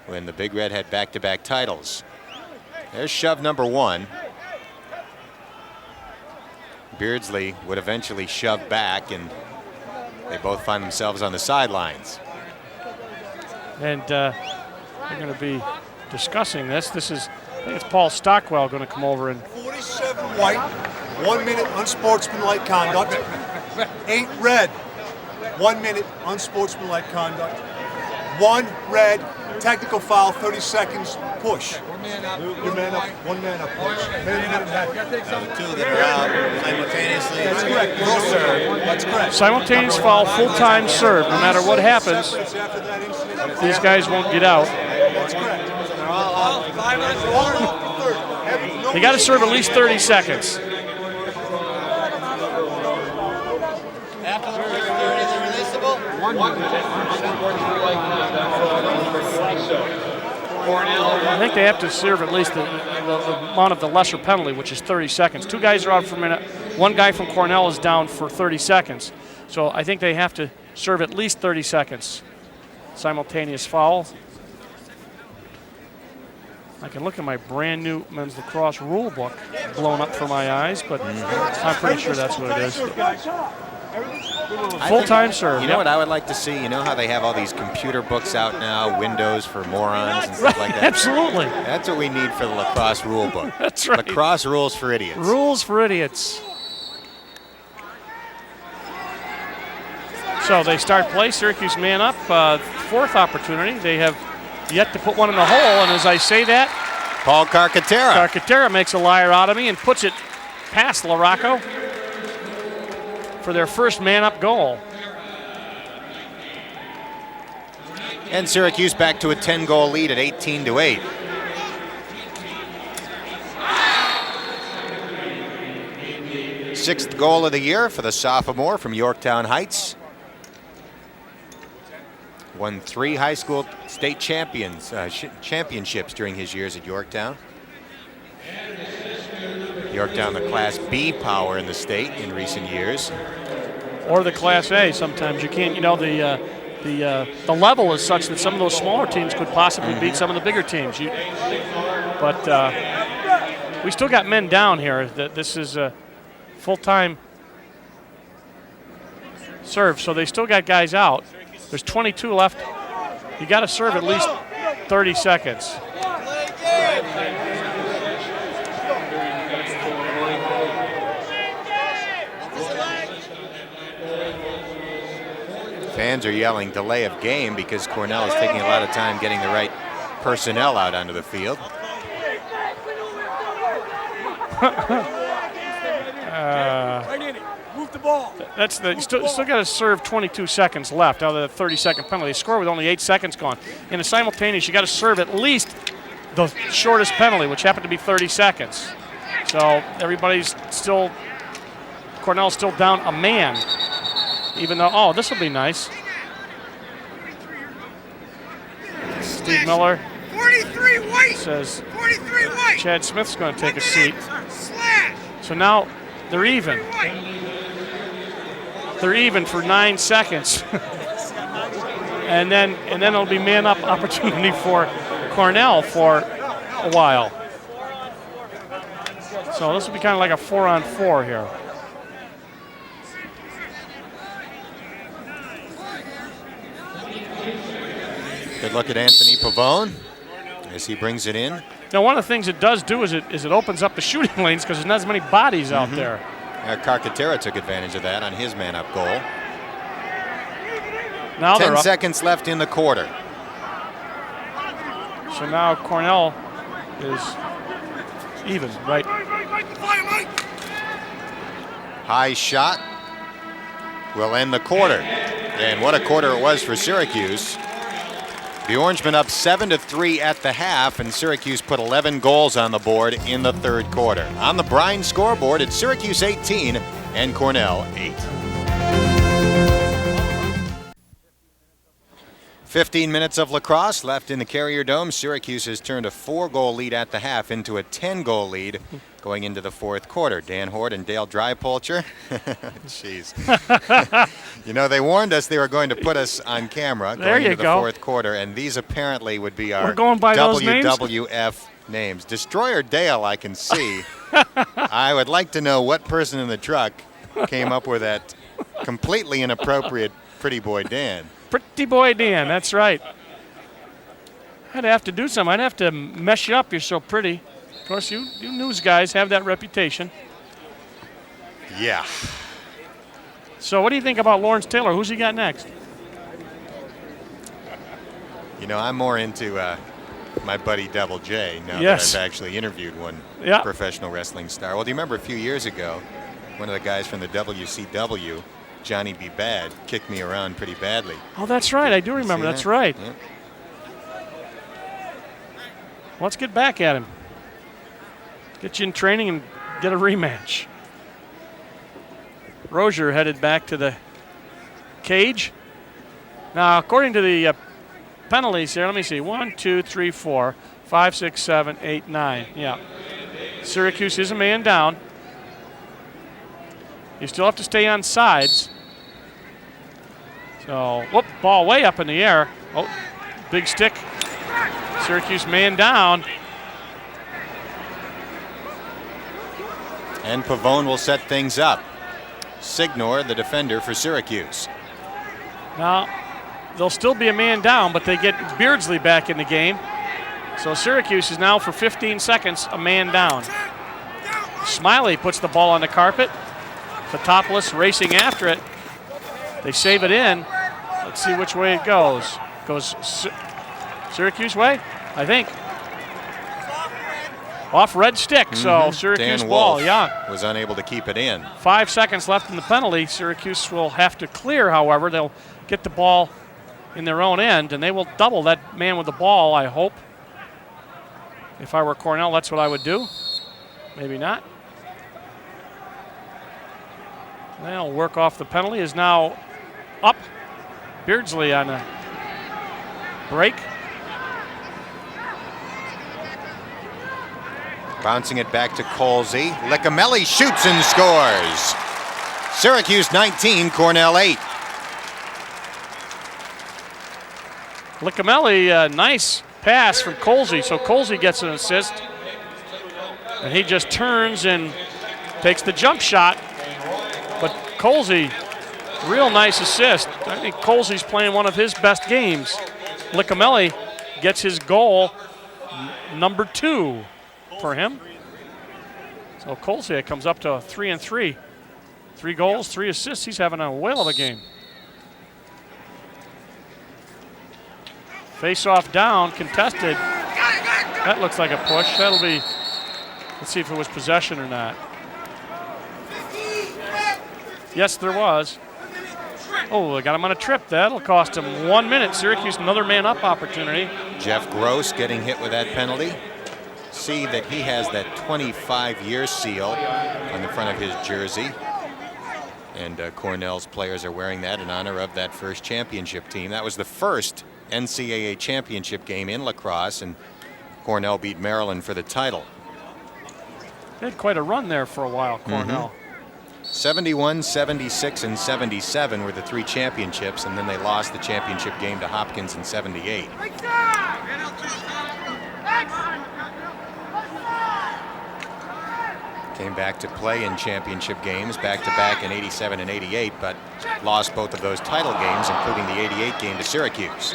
when the Big Red had back-to-back titles. There's shove number one. Beardsley would eventually shove back, and they both find themselves on the sidelines. And they're going to be discussing this. This is, I think it's Paul Stockwell going to come over and. 47 white, 1 minute unsportsmanlike conduct. 8 red, 1 minute unsportsmanlike conduct. 1 red, technical foul, 30 seconds, push. Your man up, 1 man up, push. Man up. 2 that are out simultaneously. That's correct. Full serve. That's correct. Simultaneous foul, full-time serve. No matter what happens, these guys won't get out. That's correct. They got to serve at least 30 seconds. After the first 30, is it releasable? I think they have to serve at least the amount of the lesser penalty, which is 30 seconds. 2 guys are out for a minute. 1 guy from Cornell is down for 30 seconds. So I think they have to serve at least 30 seconds. Simultaneous foul. I can look at my brand new men's lacrosse rule book blown up for my eyes, but I'm pretty sure that's what it is. Full-time serve. You know what I would like to see? You know how they have all these computer books out now, Windows for morons and stuff like that? Absolutely. That's what we need for the lacrosse rule book. That's right. Lacrosse rules for idiots. Rules for idiots. So they start play. Syracuse man up. 4th opportunity. They have yet to put one in the hole, and as I say that, Paul Carcaterra makes a liar out of me and puts it past LaRocco for their first man-up goal. And Syracuse back to a 10-goal lead at 18-8. Sixth goal of the year for the sophomore from Yorktown Heights. Won 3 high school state championships during his years at Yorktown. Yorktown, the Class B power in the state in recent years. Or the Class A. Sometimes you can't. You know, the level is such that some of those smaller teams could possibly beat some of the bigger teams. But we still got men down here. This is a full-time serve, so they still got guys out. There's 22 left. You got to serve at least 30 seconds. Fans are yelling delay of game because Cornell is taking a lot of time getting the right personnel out onto the field. Move the ball. That's the you still got to serve 22 seconds left out of the 30-second penalty. Score with only 8 seconds gone. In a simultaneous, you got to serve at least the shortest penalty, which happened to be 30 seconds. So everybody's still, Cornell's still down a man. Even though, oh, this will be nice. Steve Miller 43 white. says 43 white. Chad Smith's going to take a seat. Slash. So now they're even. They're even for 9 seconds. and then it'll be man-up opportunity for Cornell for a while. So this will be kind of like a 4-on-4 here. Good look at Anthony Pavone as he brings it in. Now, one of the things it does do is it opens up the shooting lanes because there's not as many bodies out there. Carcaterra took advantage of that on his man-up goal. Now 10 they're up. seconds left in the quarter. So now Cornell is even, right? High shot will end the quarter. And what a quarter it was for Syracuse. The Orangemen up 7-3 at the half, and Syracuse put 11 goals on the board in the third quarter. On the Brine scoreboard, it's Syracuse 18 and Cornell 8. 15 minutes of lacrosse left in the Carrier Dome. Syracuse has turned a 4-goal lead at the half into a 10-goal lead going into the fourth quarter. Dan Hort and Dale Drypolcher. Jeez. You know, they warned us they were going to put us on camera going into the fourth quarter, and these apparently would be our We're going by those names? WWF names. Destroyer Dale, I can see. I would like to know what person in the truck came up with that completely inappropriate Pretty Boy Dan. Pretty Boy Dan, that's right. I'd have to do something. I'd have to mess you up. You're so pretty. Of course, you news guys have that reputation. Yeah. So what do you think about Lawrence Taylor? Who's he got next? You know, I'm more into my buddy Double J now Yes. that I've actually interviewed one professional wrestling star. Well, do you remember a few years ago, one of the guys from the WCW, Johnny B. Bad, kicked me around pretty badly. Oh, that's right. I do remember. That's right. Yeah. Let's get back at him. Get you in training and get a rematch. Rozier headed back to the cage. Now, according to the penalties here, let me see. 1, 2, 3, 4, 5, 6, 7, 8, 9. Yeah. Syracuse is a man down. You still have to stay on sides. So, whoop, ball way up in the air. Oh, big stick. Syracuse man down. And Pavone will set things up. Signor, the defender for Syracuse. Now, they'll still be a man down, but they get Beardsley back in the game. So Syracuse is now for 15 seconds a man down. Smiley puts the ball on the carpet. Fotopoulos racing after it. They save it in. Let's see which way it goes. Goes Syracuse way, I think. Off red stick, so Syracuse Dan ball, Wolf was unable to keep it in. 5 seconds left in the penalty. Syracuse will have to clear, however. They'll get the ball in their own end, and they will double that man with the ball, I hope. If I were Cornell, that's what I would do. Maybe not. They'll work off the penalty. Is now up. Beardsley on a break. Bouncing it back to Colsey. Licamelli shoots and scores. Syracuse 19, Cornell 8. Licamelli, nice pass from Colsey. So Colsey gets an assist. And he just turns and takes the jump shot. But Colsey, real nice assist. I think Colsey's playing one of his best games. Licamelli gets his goal, number 2 for him. So Colsey comes up to 3-3. 3 goals, 3 assists. He's having a whale of a game. Face-off down, contested. That looks like a push. That'll be, let's see if it was possession or not. Yes, there was. Oh, they got him on a trip. That'll cost him 1 minute. Syracuse, another man-up opportunity. Jeff Gross getting hit with that penalty. See that he has that 25-year seal on the front of his jersey. And Cornell's players are wearing that in honor of that first championship team. That was the first NCAA championship game in lacrosse, and Cornell beat Maryland for the title. They had quite a run there for a while, Cornell. 71, 76, and 77 were the 3 championships, and then they lost the championship game to Hopkins in 78. Came back to play in championship games back-to-back in 87 and 88, but lost both of those title games, including the 88 game to Syracuse.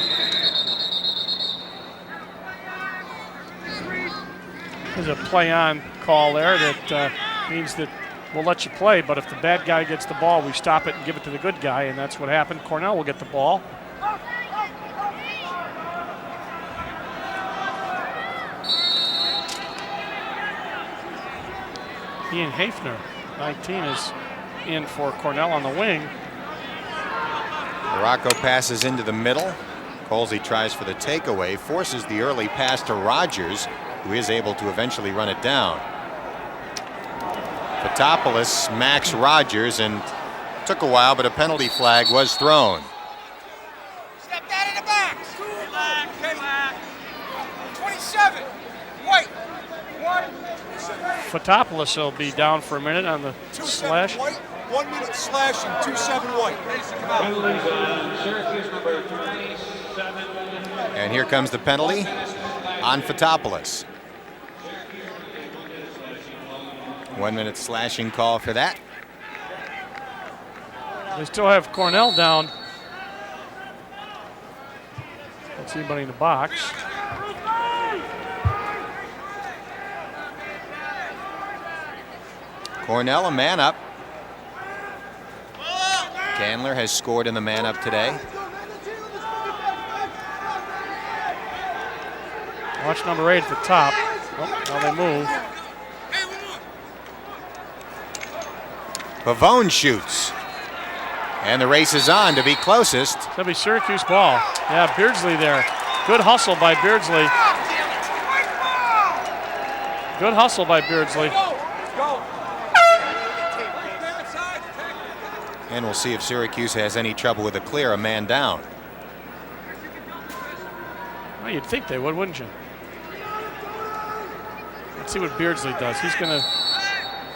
There's a play-on call there that means that we'll let you play, but if the bad guy gets the ball, we stop it and give it to the good guy, and that's what happened. Cornell will get the ball. Ian Hafner, 19, is in for Cornell on the wing. Morocco passes into the middle. Colsey tries for the takeaway, forces the early pass to Rogers, who is able to eventually run it down. Fotopoulos smacks Rogers, and took a while, but a penalty flag was thrown. Step that in the box. 27. White. 1. Fotopoulos will be down for a minute on the 2-7 slash. White. 1 minute slashing. 2-7 White. And here comes the penalty on Fotopoulos. 1 minute slashing call for that. They still have Cornell down. Don't see anybody in the box. Cornell a man up. Candler has scored in the man up today. Watch number 8 at the top. Oh, now they move. Pavone shoots. And the race is on to be closest. That'll be Syracuse ball. Yeah, Beardsley there. Good hustle by Beardsley. Good hustle by Beardsley. And we'll see if Syracuse has any trouble with a clear, a man down. Well, you'd think they would, wouldn't you? Let's see what Beardsley does. He's going to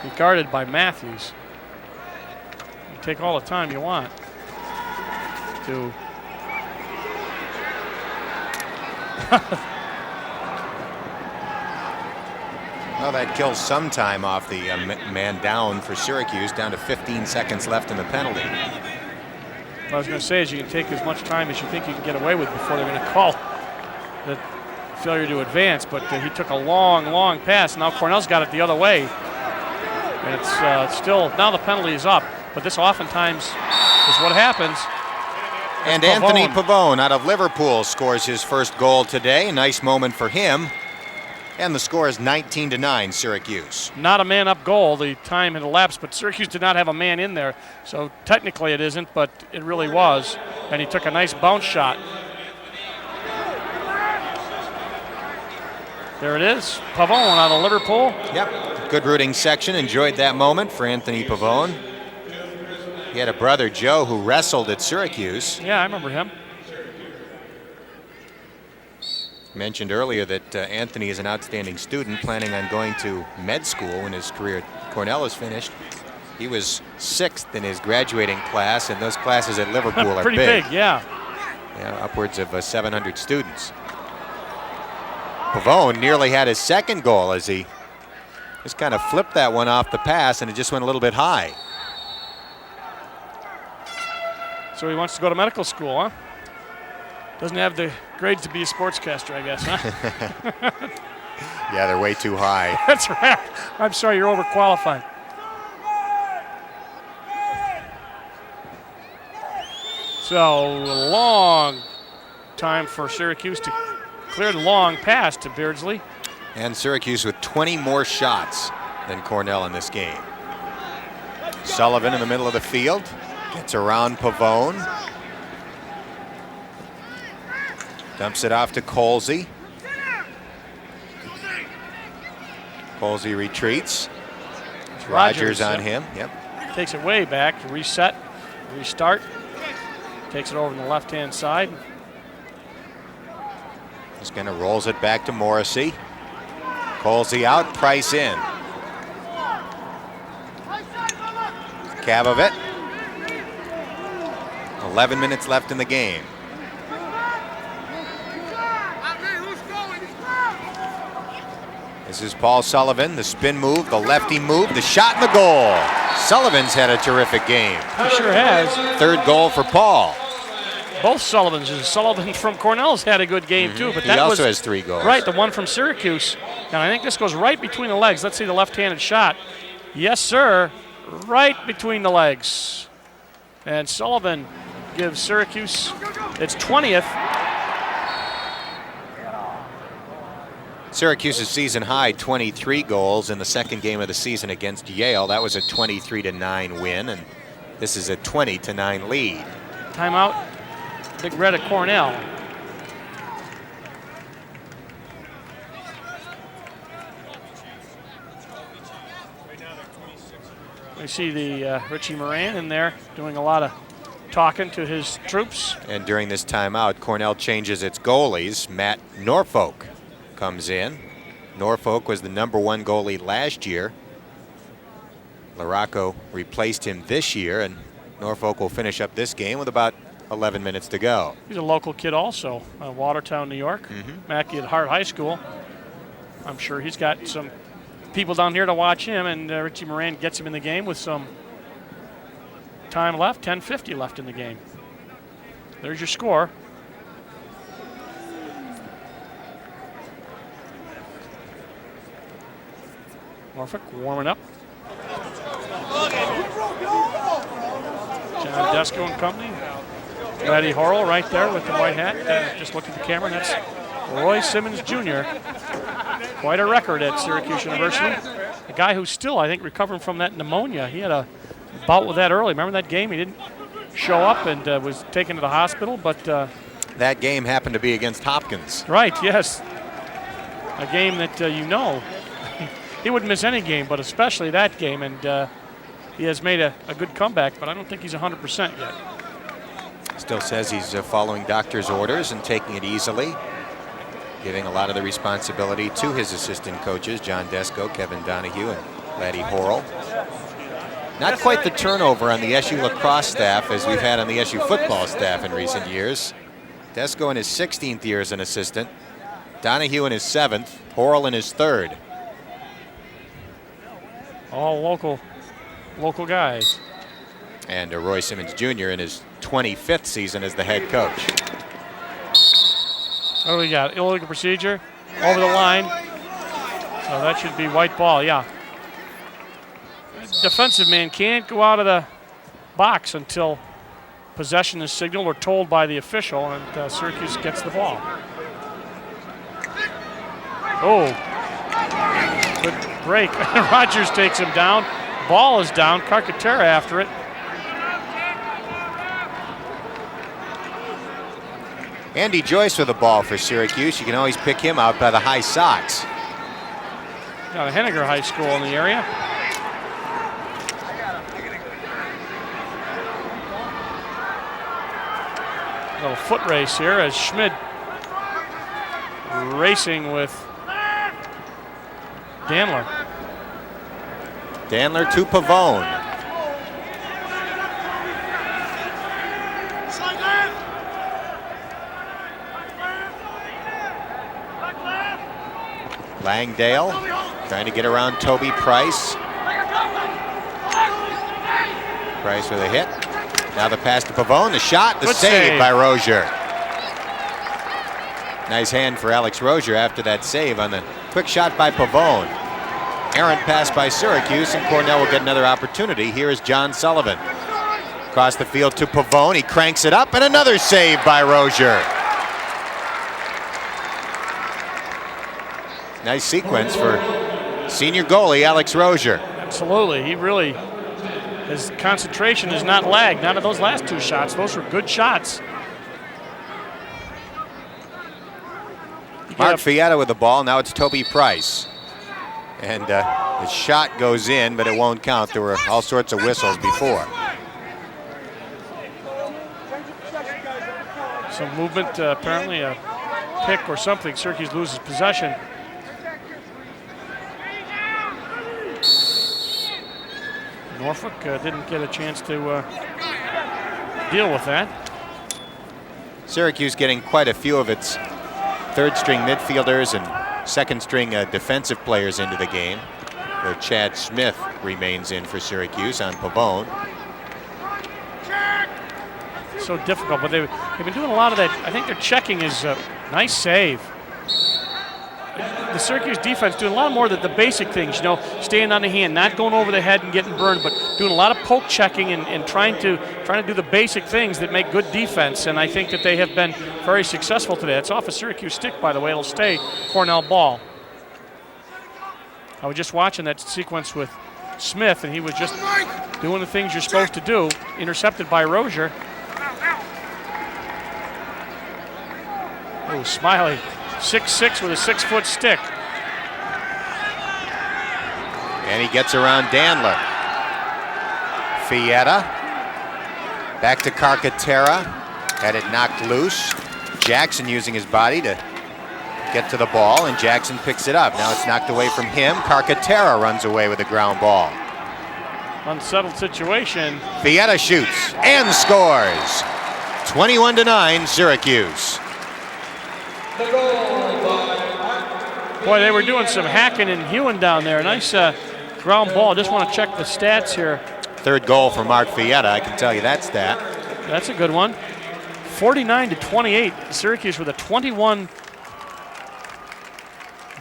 be guarded by Matthews. You take all the time you want to. Well, that kills some time off the man down for Syracuse, down to 15 seconds left in the penalty. What I was going to say is you can take as much time as you think you can get away with before they're going to call the failure to advance, but he took a long pass. Now Cornell's got it the other way. And it's still, now the penalty is up, but this oftentimes is what happens. And Anthony Pavone out of Liverpool scores his first goal today. Nice moment for him. And the score is 19-9, Syracuse. Not a man-up goal. The time had elapsed, but Syracuse did not have a man in there. So technically it isn't, but it really was. And he took a nice bounce shot. There it is. Pavone out of Liverpool. Yep, good rooting section. Enjoyed that moment for Anthony Pavone. He had a brother, Joe, who wrestled at Syracuse. Yeah, I remember him. Mentioned earlier that Anthony is an outstanding student, planning on going to med school when his career at Cornell is finished. He was 6th in his graduating class, and those classes at Liverpool are pretty big, yeah. Yeah, upwards of 700 students. Pavone nearly had his second goal as he just kind of flipped that one off the pass, and it just went a little bit high. So he wants to go to medical school, huh? Doesn't have the grades to be a sportscaster, I guess, huh? Yeah, they're way too high. That's right. I'm sorry, you're overqualified. So long time for Syracuse to clear the long pass to Beardsley. And Syracuse with 20 more shots than Cornell in this game. Sullivan in the middle of the field. Gets around Pavone. Dumps it off to Colsey. Colsey retreats. Rogers on him. Yep. Takes it way back to reset, restart. Takes it over to the left-hand side. Just kind of rolls it back to Morrissey. Colsey out, Price in. Cab of it. 11 minutes left in the game. This is Paul Sullivan, the spin move, the lefty move, the shot and the goal. Sullivan's had a terrific game. He sure has. Third goal for Paul. Both Sullivans. Sullivan from Cornell's had a good game too, but He that also was has 3 goals. right. The one from Syracuse, and I think this goes right between the legs. Let's see the left-handed shot. Yes, sir, right between the legs. And Sullivan gives Syracuse its 20th. Syracuse's season high 23 goals in the second game of the season against Yale. That was a 23-9 win, and this is a 20-9 lead. Timeout. Big Red at Cornell. We see the Richie Moran in there doing a lot of talking to his troops. And during this timeout, Cornell changes its goalies. Matt Norfolk comes in. Norfolk was the #1 goalie last year. Larocco replaced him this year, and Norfolk will finish up this game with about 11 minutes to go. He's a local kid also, Watertown, New York. Mackey at Hart High School. I'm sure he's got some people down here to watch him, and Richie Moran gets him in the game with some time left, 10:50 left in the game. There's your score. Norfolk warming up. John Desko and company. Laddie Horrell right there with the white hat. Just look at the camera, and that's Roy Simmons Jr. Quite a record at Syracuse University. A guy who's still, I think, recovering from that pneumonia. He had a bout with that early. Remember that game? He didn't show up and was taken to the hospital, but that game happened to be against Hopkins. Right, yes. A game that he wouldn't miss any game, but especially that game, and he has made a good comeback, but I don't think he's 100% yet. Still says he's following doctor's orders and taking it easily, giving a lot of the responsibility to his assistant coaches, John Desko, Kevin Donahue, and Laddie Horrell. Not quite the turnover on the SU lacrosse staff as we've had on the SU football staff in recent years. Desko in his 16th year as an assistant, Donahue in his 7th, Horrell in his 3rd. All local guys. And Roy Simmons Jr. in his 25th season as the head coach. What do we got? Illegal procedure over the line. So that should be white ball, yeah. Defensive man can't go out of the box until possession is signaled or told by the official, and Syracuse gets the ball. Oh, good break. Rogers takes him down. Ball is down. Carcaterra after it. Andy Joyce with the ball for Syracuse. You can always pick him out by the high socks. Got a Henniger High School in the area. A little foot race here as Schmid racing with Danler. Danler to Pavone. Langdale trying to get around Toby Price. Price with a hit. Now the pass to Pavone, the shot, the save by Rozier. Nice hand for Alex Rozier after that save on the quick shot by Pavone. Errant pass by Syracuse, and Cornell will get another opportunity. Here is John Sullivan. Across the field to Pavone. He cranks it up, and another save by Rozier. Nice sequence for senior goalie Alex Rozier. Absolutely. He really, his concentration has not lagged. None of those last 2 shots. Those were good shots. Mark Fietta with the ball. Now it's Toby Price. And his shot goes in, but it won't count. There were all sorts of whistles before. Some movement, apparently a pick or something. Syracuse loses possession. Norfolk didn't get a chance to deal with that. Syracuse getting quite a few of its third-string midfielders and second-string defensive players into the game. Though Chad Smith remains in for Syracuse on Pavone. So difficult, but they've been doing a lot of that. I think their checking is a nice save. The Syracuse defense doing a lot more of the basic things, you know, staying on the hand, not going over the head and getting burned, but doing a lot of poke checking and trying to do the basic things that make good defense. And I think that they have been very successful today. It's off a Syracuse stick, by the way. It'll stay Cornell ball. I was just watching that sequence with Smith, and he was just doing the things you're supposed to do. Intercepted by Rozier. Oh, Smiley. 6'6" with a 6-foot stick. And he gets around Dandler. Fietta. Back to Carcaterra. Had it knocked loose. Jackson using his body to get to the ball, and Jackson picks it up. Now it's knocked away from him. Carcaterra runs away with a ground ball. Unsettled situation. Fietta shoots and scores. 21-9, Syracuse. Boy, they were doing some hacking and hewing down there. Nice ground ball. Just want to check the stats here. Third goal for Mark Fietta, I can tell you that stat. That's a good one. 49-28. Syracuse with a 21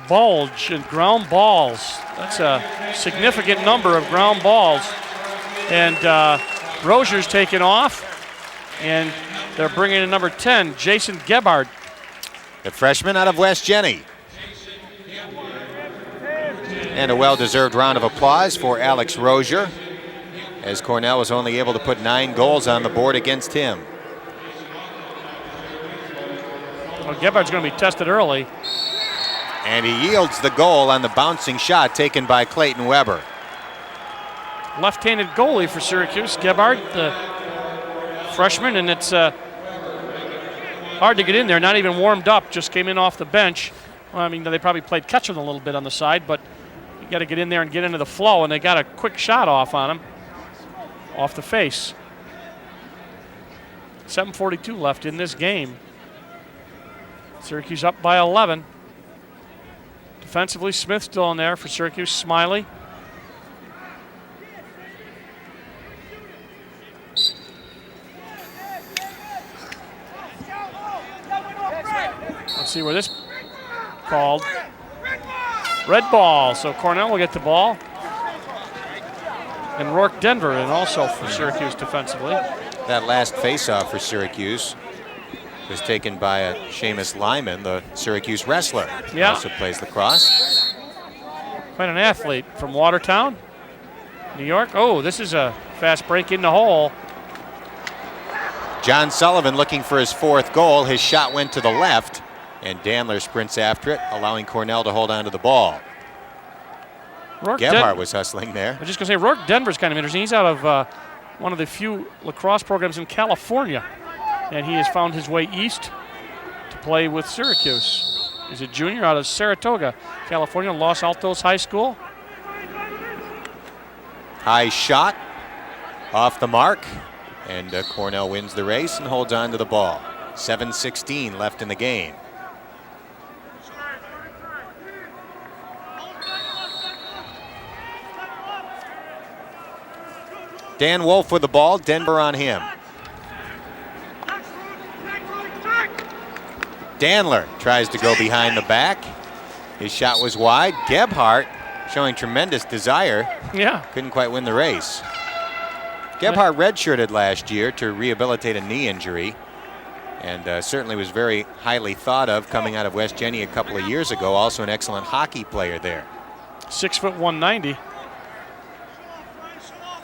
bulge in ground balls. That's a significant number of ground balls. And Rozier's taken off, and they're bringing in number 10, Jason Gebhardt. The freshman out of West Jenny. And a well-deserved round of applause for Alex Rozier, as Cornell was only able to put 9 goals on the board against him. Well, Gebhardt's going to be tested early. And he yields the goal on the bouncing shot taken by Clayton Weber. Left-handed goalie for Syracuse, Gebhardt, the freshman, and it's hard to get in there, not even warmed up, just came in off the bench. Well, I mean, they probably played catch him a little bit on the side, but you got to get in there and get into the flow, and they got a quick shot off on him, off the face. 7:42 left in this game. Syracuse up by 11. Defensively, Smith still in there for Syracuse. Smiley. Let's see where this called. Red ball, so Cornell will get the ball. And Rourke Denver, and also for Syracuse defensively. That last faceoff for Syracuse was taken by Seamus Lyman, the Syracuse wrestler. Yeah. Also plays lacrosse. Quite an athlete from Watertown, New York. Oh, this is a fast break in the hole. John Sullivan looking for his 4th goal. His shot went to the left, and Dandler sprints after it, allowing Cornell to hold on to the ball. Gebhardt was hustling there. I was just going to say, Rourke Denver's kind of interesting. He's out of one of the few lacrosse programs in California, and he has found his way east to play with Syracuse. He's a junior out of Saratoga, California, Los Altos High School. High shot, off the mark, and Cornell wins the race and holds on to the ball. 7:16 left in the game. Dan Wolf with the ball, Denver on him. Dandler tries to go behind the back. His shot was wide. Gebhardt showing tremendous desire. Yeah. Couldn't quite win the race. Gebhardt redshirted last year to rehabilitate a knee injury, and certainly was very highly thought of coming out of West Jenny a couple of years ago. Also an excellent hockey player there. 6 foot 190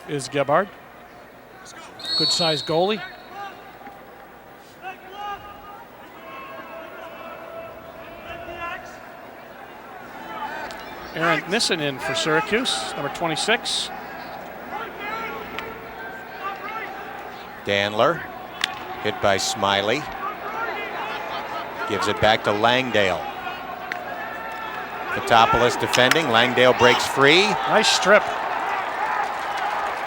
is Gebhardt. Good sized goalie. Aaron Nissen in for Syracuse, number 26. Dandler, hit by Smiley. Gives it back to Langdale. Fotopoulos defending. Langdale breaks free. Nice strip.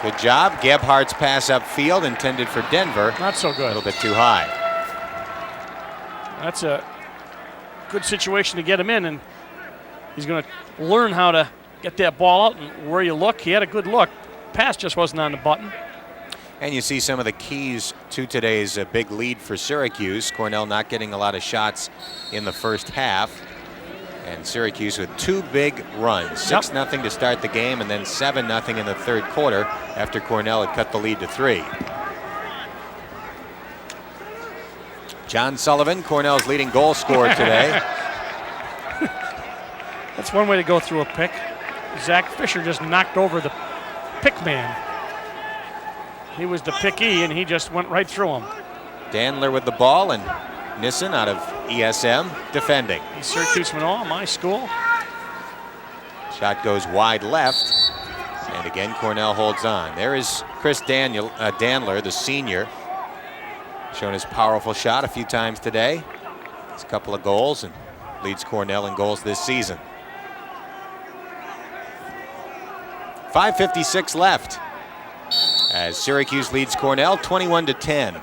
Good job. Gebhardt's pass upfield intended for Denver. Not so good. A little bit too high. That's a good situation to get him in, and he's going to learn how to get that ball out and where you look. He had a good look. Pass just wasn't on the button. And you see some of the keys to today's big lead for Syracuse. Cornell not getting a lot of shots in the first half. And Syracuse with 2 big runs. 6-0 to start the game, and then 7-0 in the third quarter after Cornell had cut the lead to 3. John Sullivan, Cornell's leading goal scorer today. That's one way to go through a pick. Zach Fisher just knocked over the pick man. He was the pickee, and he just went right through him. Dandler with the ball, and Nissen out of ESM defending. Syracuse went, oh, my school. Shot goes wide left, and again Cornell holds on. There is Chris Dandler, the senior, shown his powerful shot a few times today. It's a couple of goals and leads Cornell in goals this season. 5:56 left as Syracuse leads Cornell 21-10.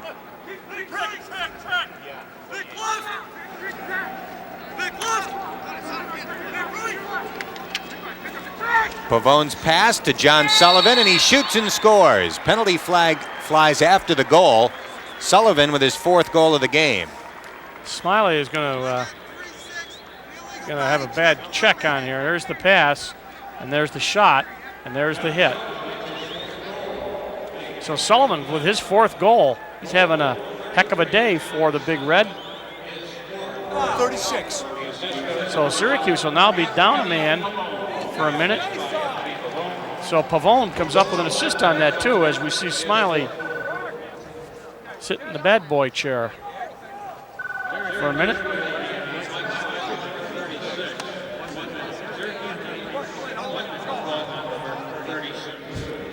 Pavone's pass to John Sullivan, and he shoots and scores. Penalty flag flies after the goal. Sullivan with his 4th goal of the game. Smiley is going to have a bad check on here. There's the pass, and there's the shot, and there's the hit. So Sullivan with his 4th goal, he's having a heck of a day for the Big Red. 36. So Syracuse will now be down a man for a minute. So Pavone comes up with an assist on that too, as we see Smiley sit in the bad boy chair for a minute.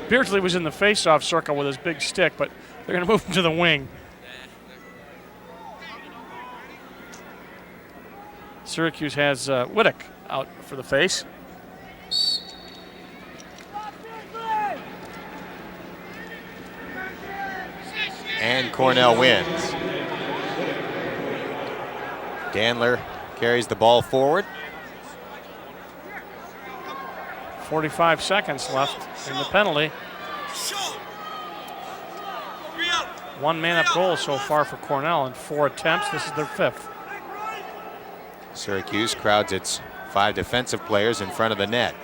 Beardsley was in the face-off circle with his big stick, but they're going to move him to the wing. Syracuse has Wittek out for the face. And Cornell wins. Dandler carries the ball forward. 45 seconds left in the penalty. 1 man-up goal so far for Cornell in 4 attempts. This is their 5th. Syracuse crowds its 5 defensive players in front of the net.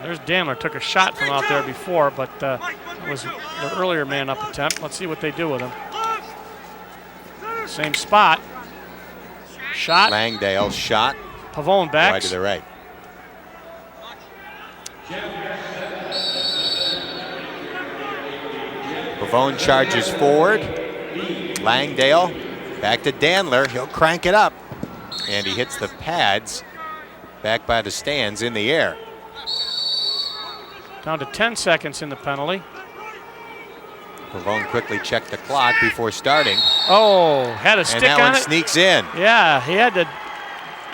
There's Dandler, took a shot from out there before, but it was the earlier man-up attempt. Let's see what they do with him. Same spot. Shot. Langdale shot. Pavone backs. Wide to the right. Pavone charges forward. Langdale back to Dandler. He'll crank it up. And he hits the pads back by the stands in the air. Down to 10 seconds in the penalty. Pavone quickly checked the clock before starting. Oh, had a stick and that on one it. Sneaks in. Yeah, he had to,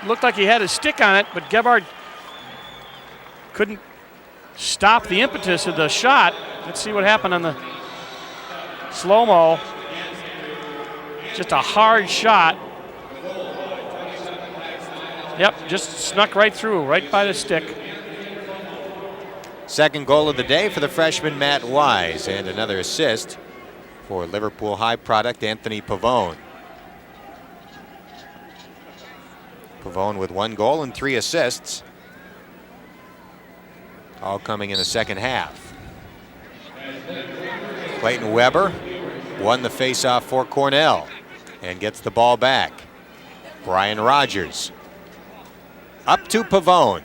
looked like he had his stick on it, but Gebhardt couldn't stop the impetus of the shot. Let's see what happened on the slow-mo. Just a hard shot. Yep, just snuck right through, right by the stick. Second goal of the day for the freshman Matt Wise, and another assist for Liverpool High product Anthony Pavone. Pavone with 1 goal and 3 assists, all coming in the second half. Clayton Weber won the faceoff for Cornell and gets the ball back. Brian Rogers up to Pavone.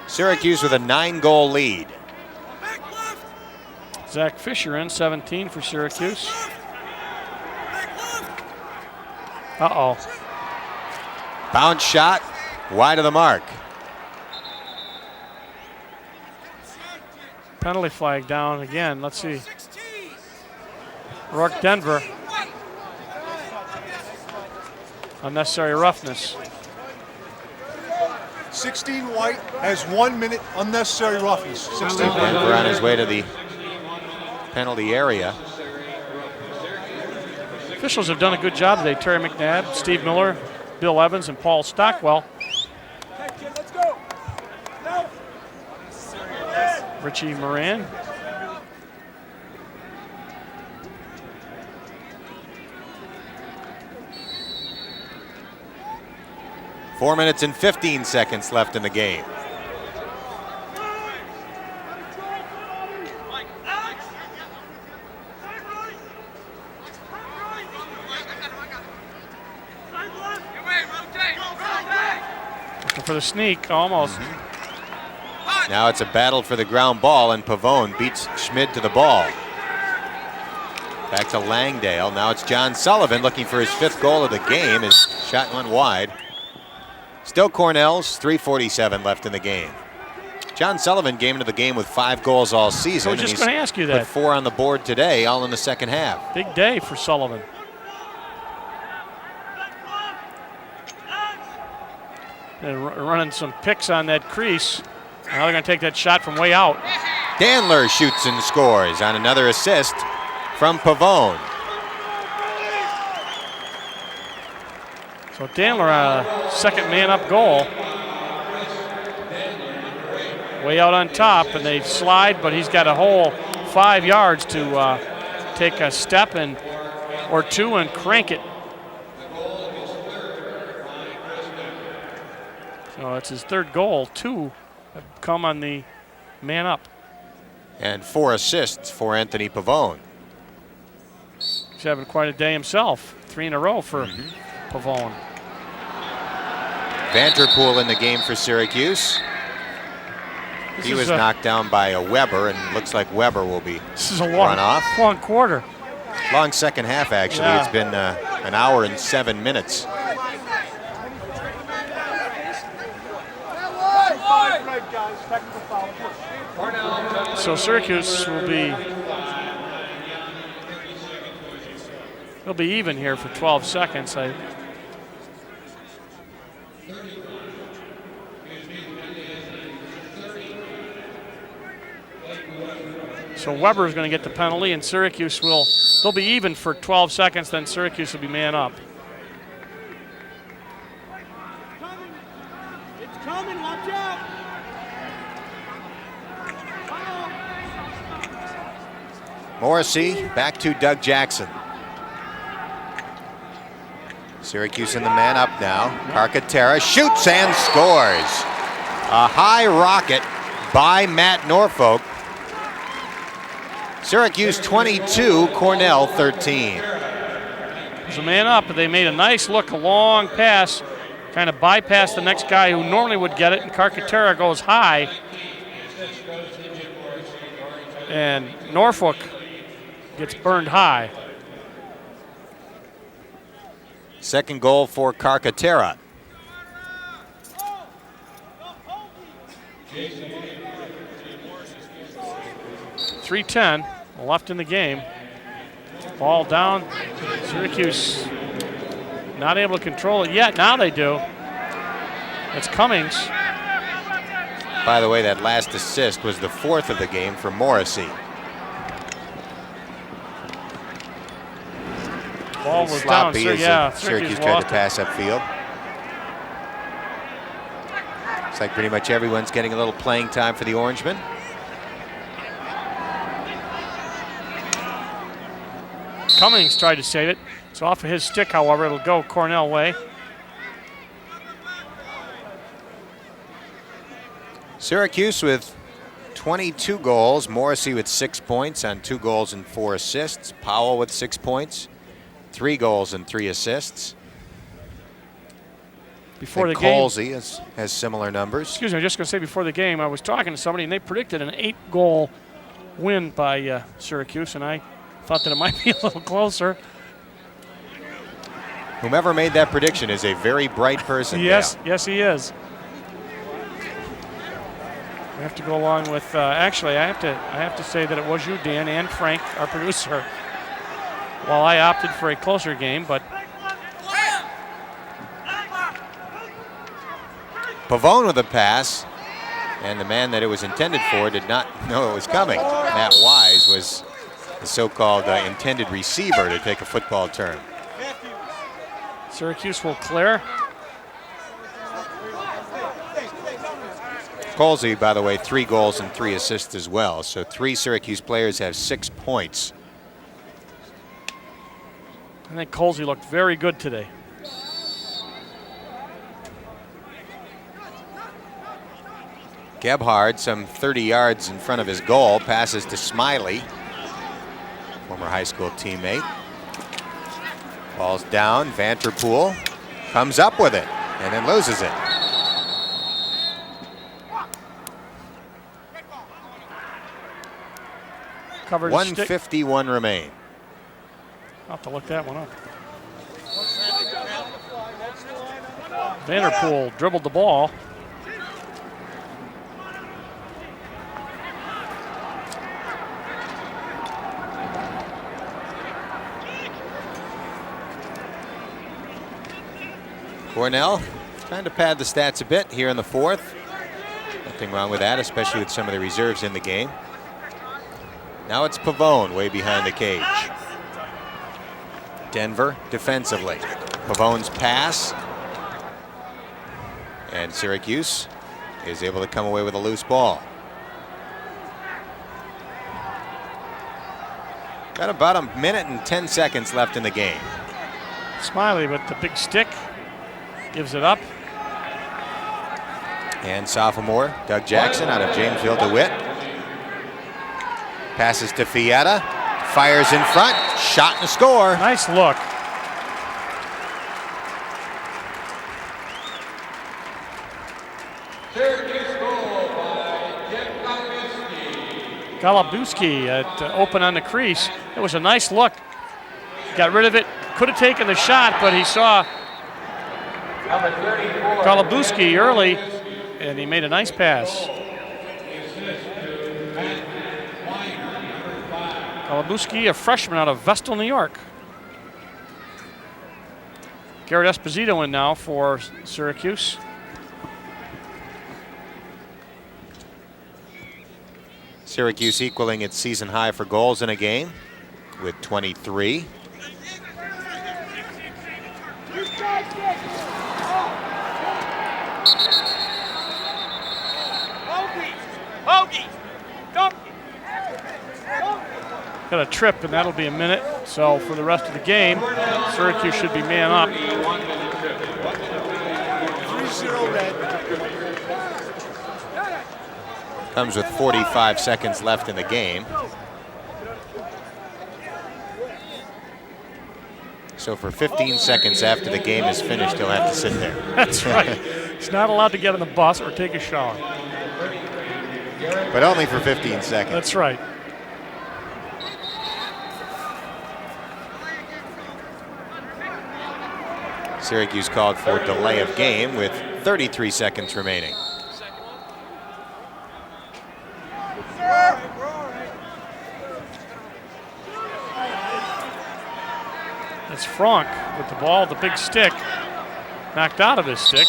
Syracuse with a 9-goal lead. Zach Fisher in, 17 for Syracuse. Uh-oh. Bounce shot, wide of the mark. Penalty flag down again. Let's see. Rourke Denver. Unnecessary roughness. 16 White has 1 minute unnecessary roughness. 16 Denver on his way to the penalty area. Officials have done a good job today. Terry McNabb, Steve Miller, Bill Evans, and Paul Stockwell. Richie Moran. Four minutes and 15 seconds left in the game. Looking for the sneak, almost. Now it's a battle for the ground ball, and Pavone beats Schmid to the ball. Back to Langdale. Now it's John Sullivan looking for his 5th goal of the game. His shot went wide. Still Cornell's, 3:47 left in the game. John Sullivan came into the game with 5 goals all season. I was just going to ask you that. Put 4 on the board today, all in the second half. Big day for Sullivan. And running some picks on that crease. Now they're going to take that shot from way out. Dandler shoots and scores on another assist from Pavone. So Dandler, a second man-up goal. Way out on top, and they slide, but he's got a whole 5 yards to take a step or two and crank it. So it's his 3rd goal. 2 have come on the man-up. And 4 assists for Anthony Pavone. He's having quite a day himself. 3 in a row for Pavone. Vanterpool in the game for Syracuse. He was knocked down by a Weber, and looks like Weber will be run off. Long quarter. Long second half, actually. Yeah. It's been an hour and 7 minutes. So Syracuse will be even here for 12 seconds. So Weber's going to get the penalty, and Syracuse they'll be even for 12 seconds, then Syracuse will be man up. It's coming, watch out! Morrissey back to Doug Jackson. Syracuse in the man up now. Carcaterra shoots and scores. A high rocket by Matt Norfolk. Syracuse 22, Cornell 13. It was a man up, but they made a nice look, a long pass, kind of bypassed the next guy who normally would get it, and Carcaterra goes high. And Norfolk gets burned high. Second goal for Carcaterra. .310 left in the game. Ball down. Syracuse not able to control it yet. Now they do. It's Cummings. By the way, that last assist was the 4th of the game for Morrissey. Ball was sloppy down. as Syracuse tried to pass upfield. Looks like pretty much everyone's getting a little playing time for the Orangemen. Cummings tried to save it. It's off of his stick, however. It'll go Cornell way. Syracuse with 22 goals. Morrissey with 6 points on 2 goals and 4 assists. Powell with 6 points, 3 goals and 3 assists. Before the game, Colsey has similar numbers. Excuse me, I'm just going to say before the game, I was talking to somebody and they predicted an 8-goal win by Syracuse, and I thought that it might be a little closer. Whomever made that prediction is a very bright person. Yes, Dale. yes, he is. We have to go along with. Actually, I have to say that it was you, Dan, and Frank, our producer. While I opted for a closer game, but Pavone with a pass, and the man that it was intended for did not know it was coming. Matt Wise was the so-called intended receiver, to take a football term. Syracuse will clear. Colsey, by the way, 3 goals and 3 assists as well. So 3 Syracuse players have 6 points. I think Colsey looked very good today. Gebhard, some 30 yards in front of his goal, passes to Smiley, former high school teammate. Ball's down. Vanterpool comes up with it and then loses it. Covered 1:51 remain. I'll have to look that one up. Vanterpool dribbled the ball. Cornell trying to pad the stats a bit here in the 4th. Nothing wrong with that, especially with some of the reserves in the game. Now it's Pavone way behind the cage. Denver defensively. Pavone's pass. And Syracuse is able to come away with a loose ball. Got about a minute and 10 seconds left in the game. Smiley with the big stick. Gives it up. And sophomore Doug Jackson out of Jamesville DeWitt. Passes to Fietta. Fires in front. Shot and a score. Nice look. Golubuski open on the crease. It was a nice look. Got rid of it. Could have taken the shot, but he saw Golubuski early, and he made a nice pass. Golubuski, a freshman out of Vestal, New York. Garrett Esposito in now for Syracuse. Syracuse equaling its season high for goals in a game with 23. Got a trip, and that'll be a minute. So for the rest of the game, Syracuse should be man up. 3-0 red. Comes with 45 seconds left in the game. So for 15 seconds after the game is finished, he'll have to sit there. That's right. He's not allowed to get on the bus or take a shower. But only for 15 seconds. That's right. Syracuse called for delay of game with 33 seconds remaining. It's Franck with the ball, the big stick, knocked out of his stick.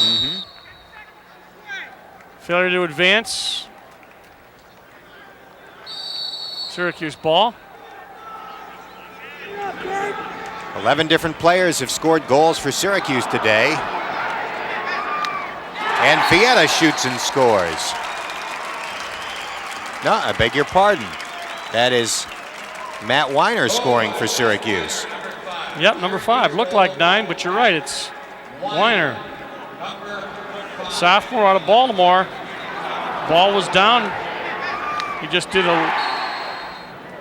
Failure to advance. Syracuse ball. 11 different players have scored goals for Syracuse today. And Fietta shoots and scores. No, I beg your pardon. That is Matt Weiner scoring for Syracuse. Yep, number 5. Looked like 9, but you're right, it's Weiner. Sophomore out of Baltimore. Ball was down He just did a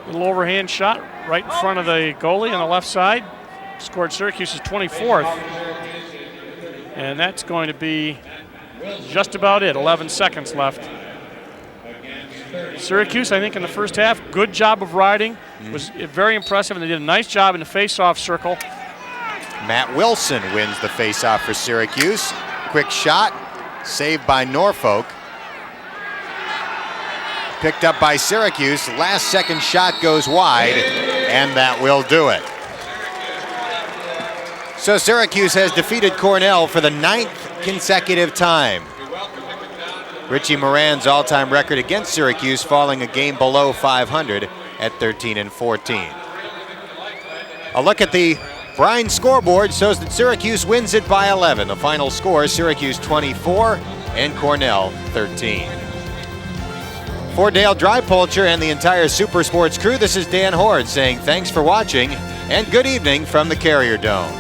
little overhand shot right in front of the goalie on the left side. Scored Syracuse's 24th. And that's going to be just about it. 11 seconds left. Syracuse, I think, in the first half, good job of riding. Was very impressive, and they did a nice job in the face-off circle. Matt Wilson wins the face-off for Syracuse. Quick shot, saved by Norfolk. Picked up by Syracuse. Last second shot goes wide, and that will do it. So Syracuse has defeated Cornell for the 9th consecutive time. Richie Moran's all-time record against Syracuse falling a game below 500 at 13-14. A look at the Brine scoreboard shows that Syracuse wins it by 11. The final score, Syracuse 24 and Cornell 13. For Dale Drypolcher and the entire Super Sports crew, this is Dan Horde saying thanks for watching and good evening from the Carrier Dome.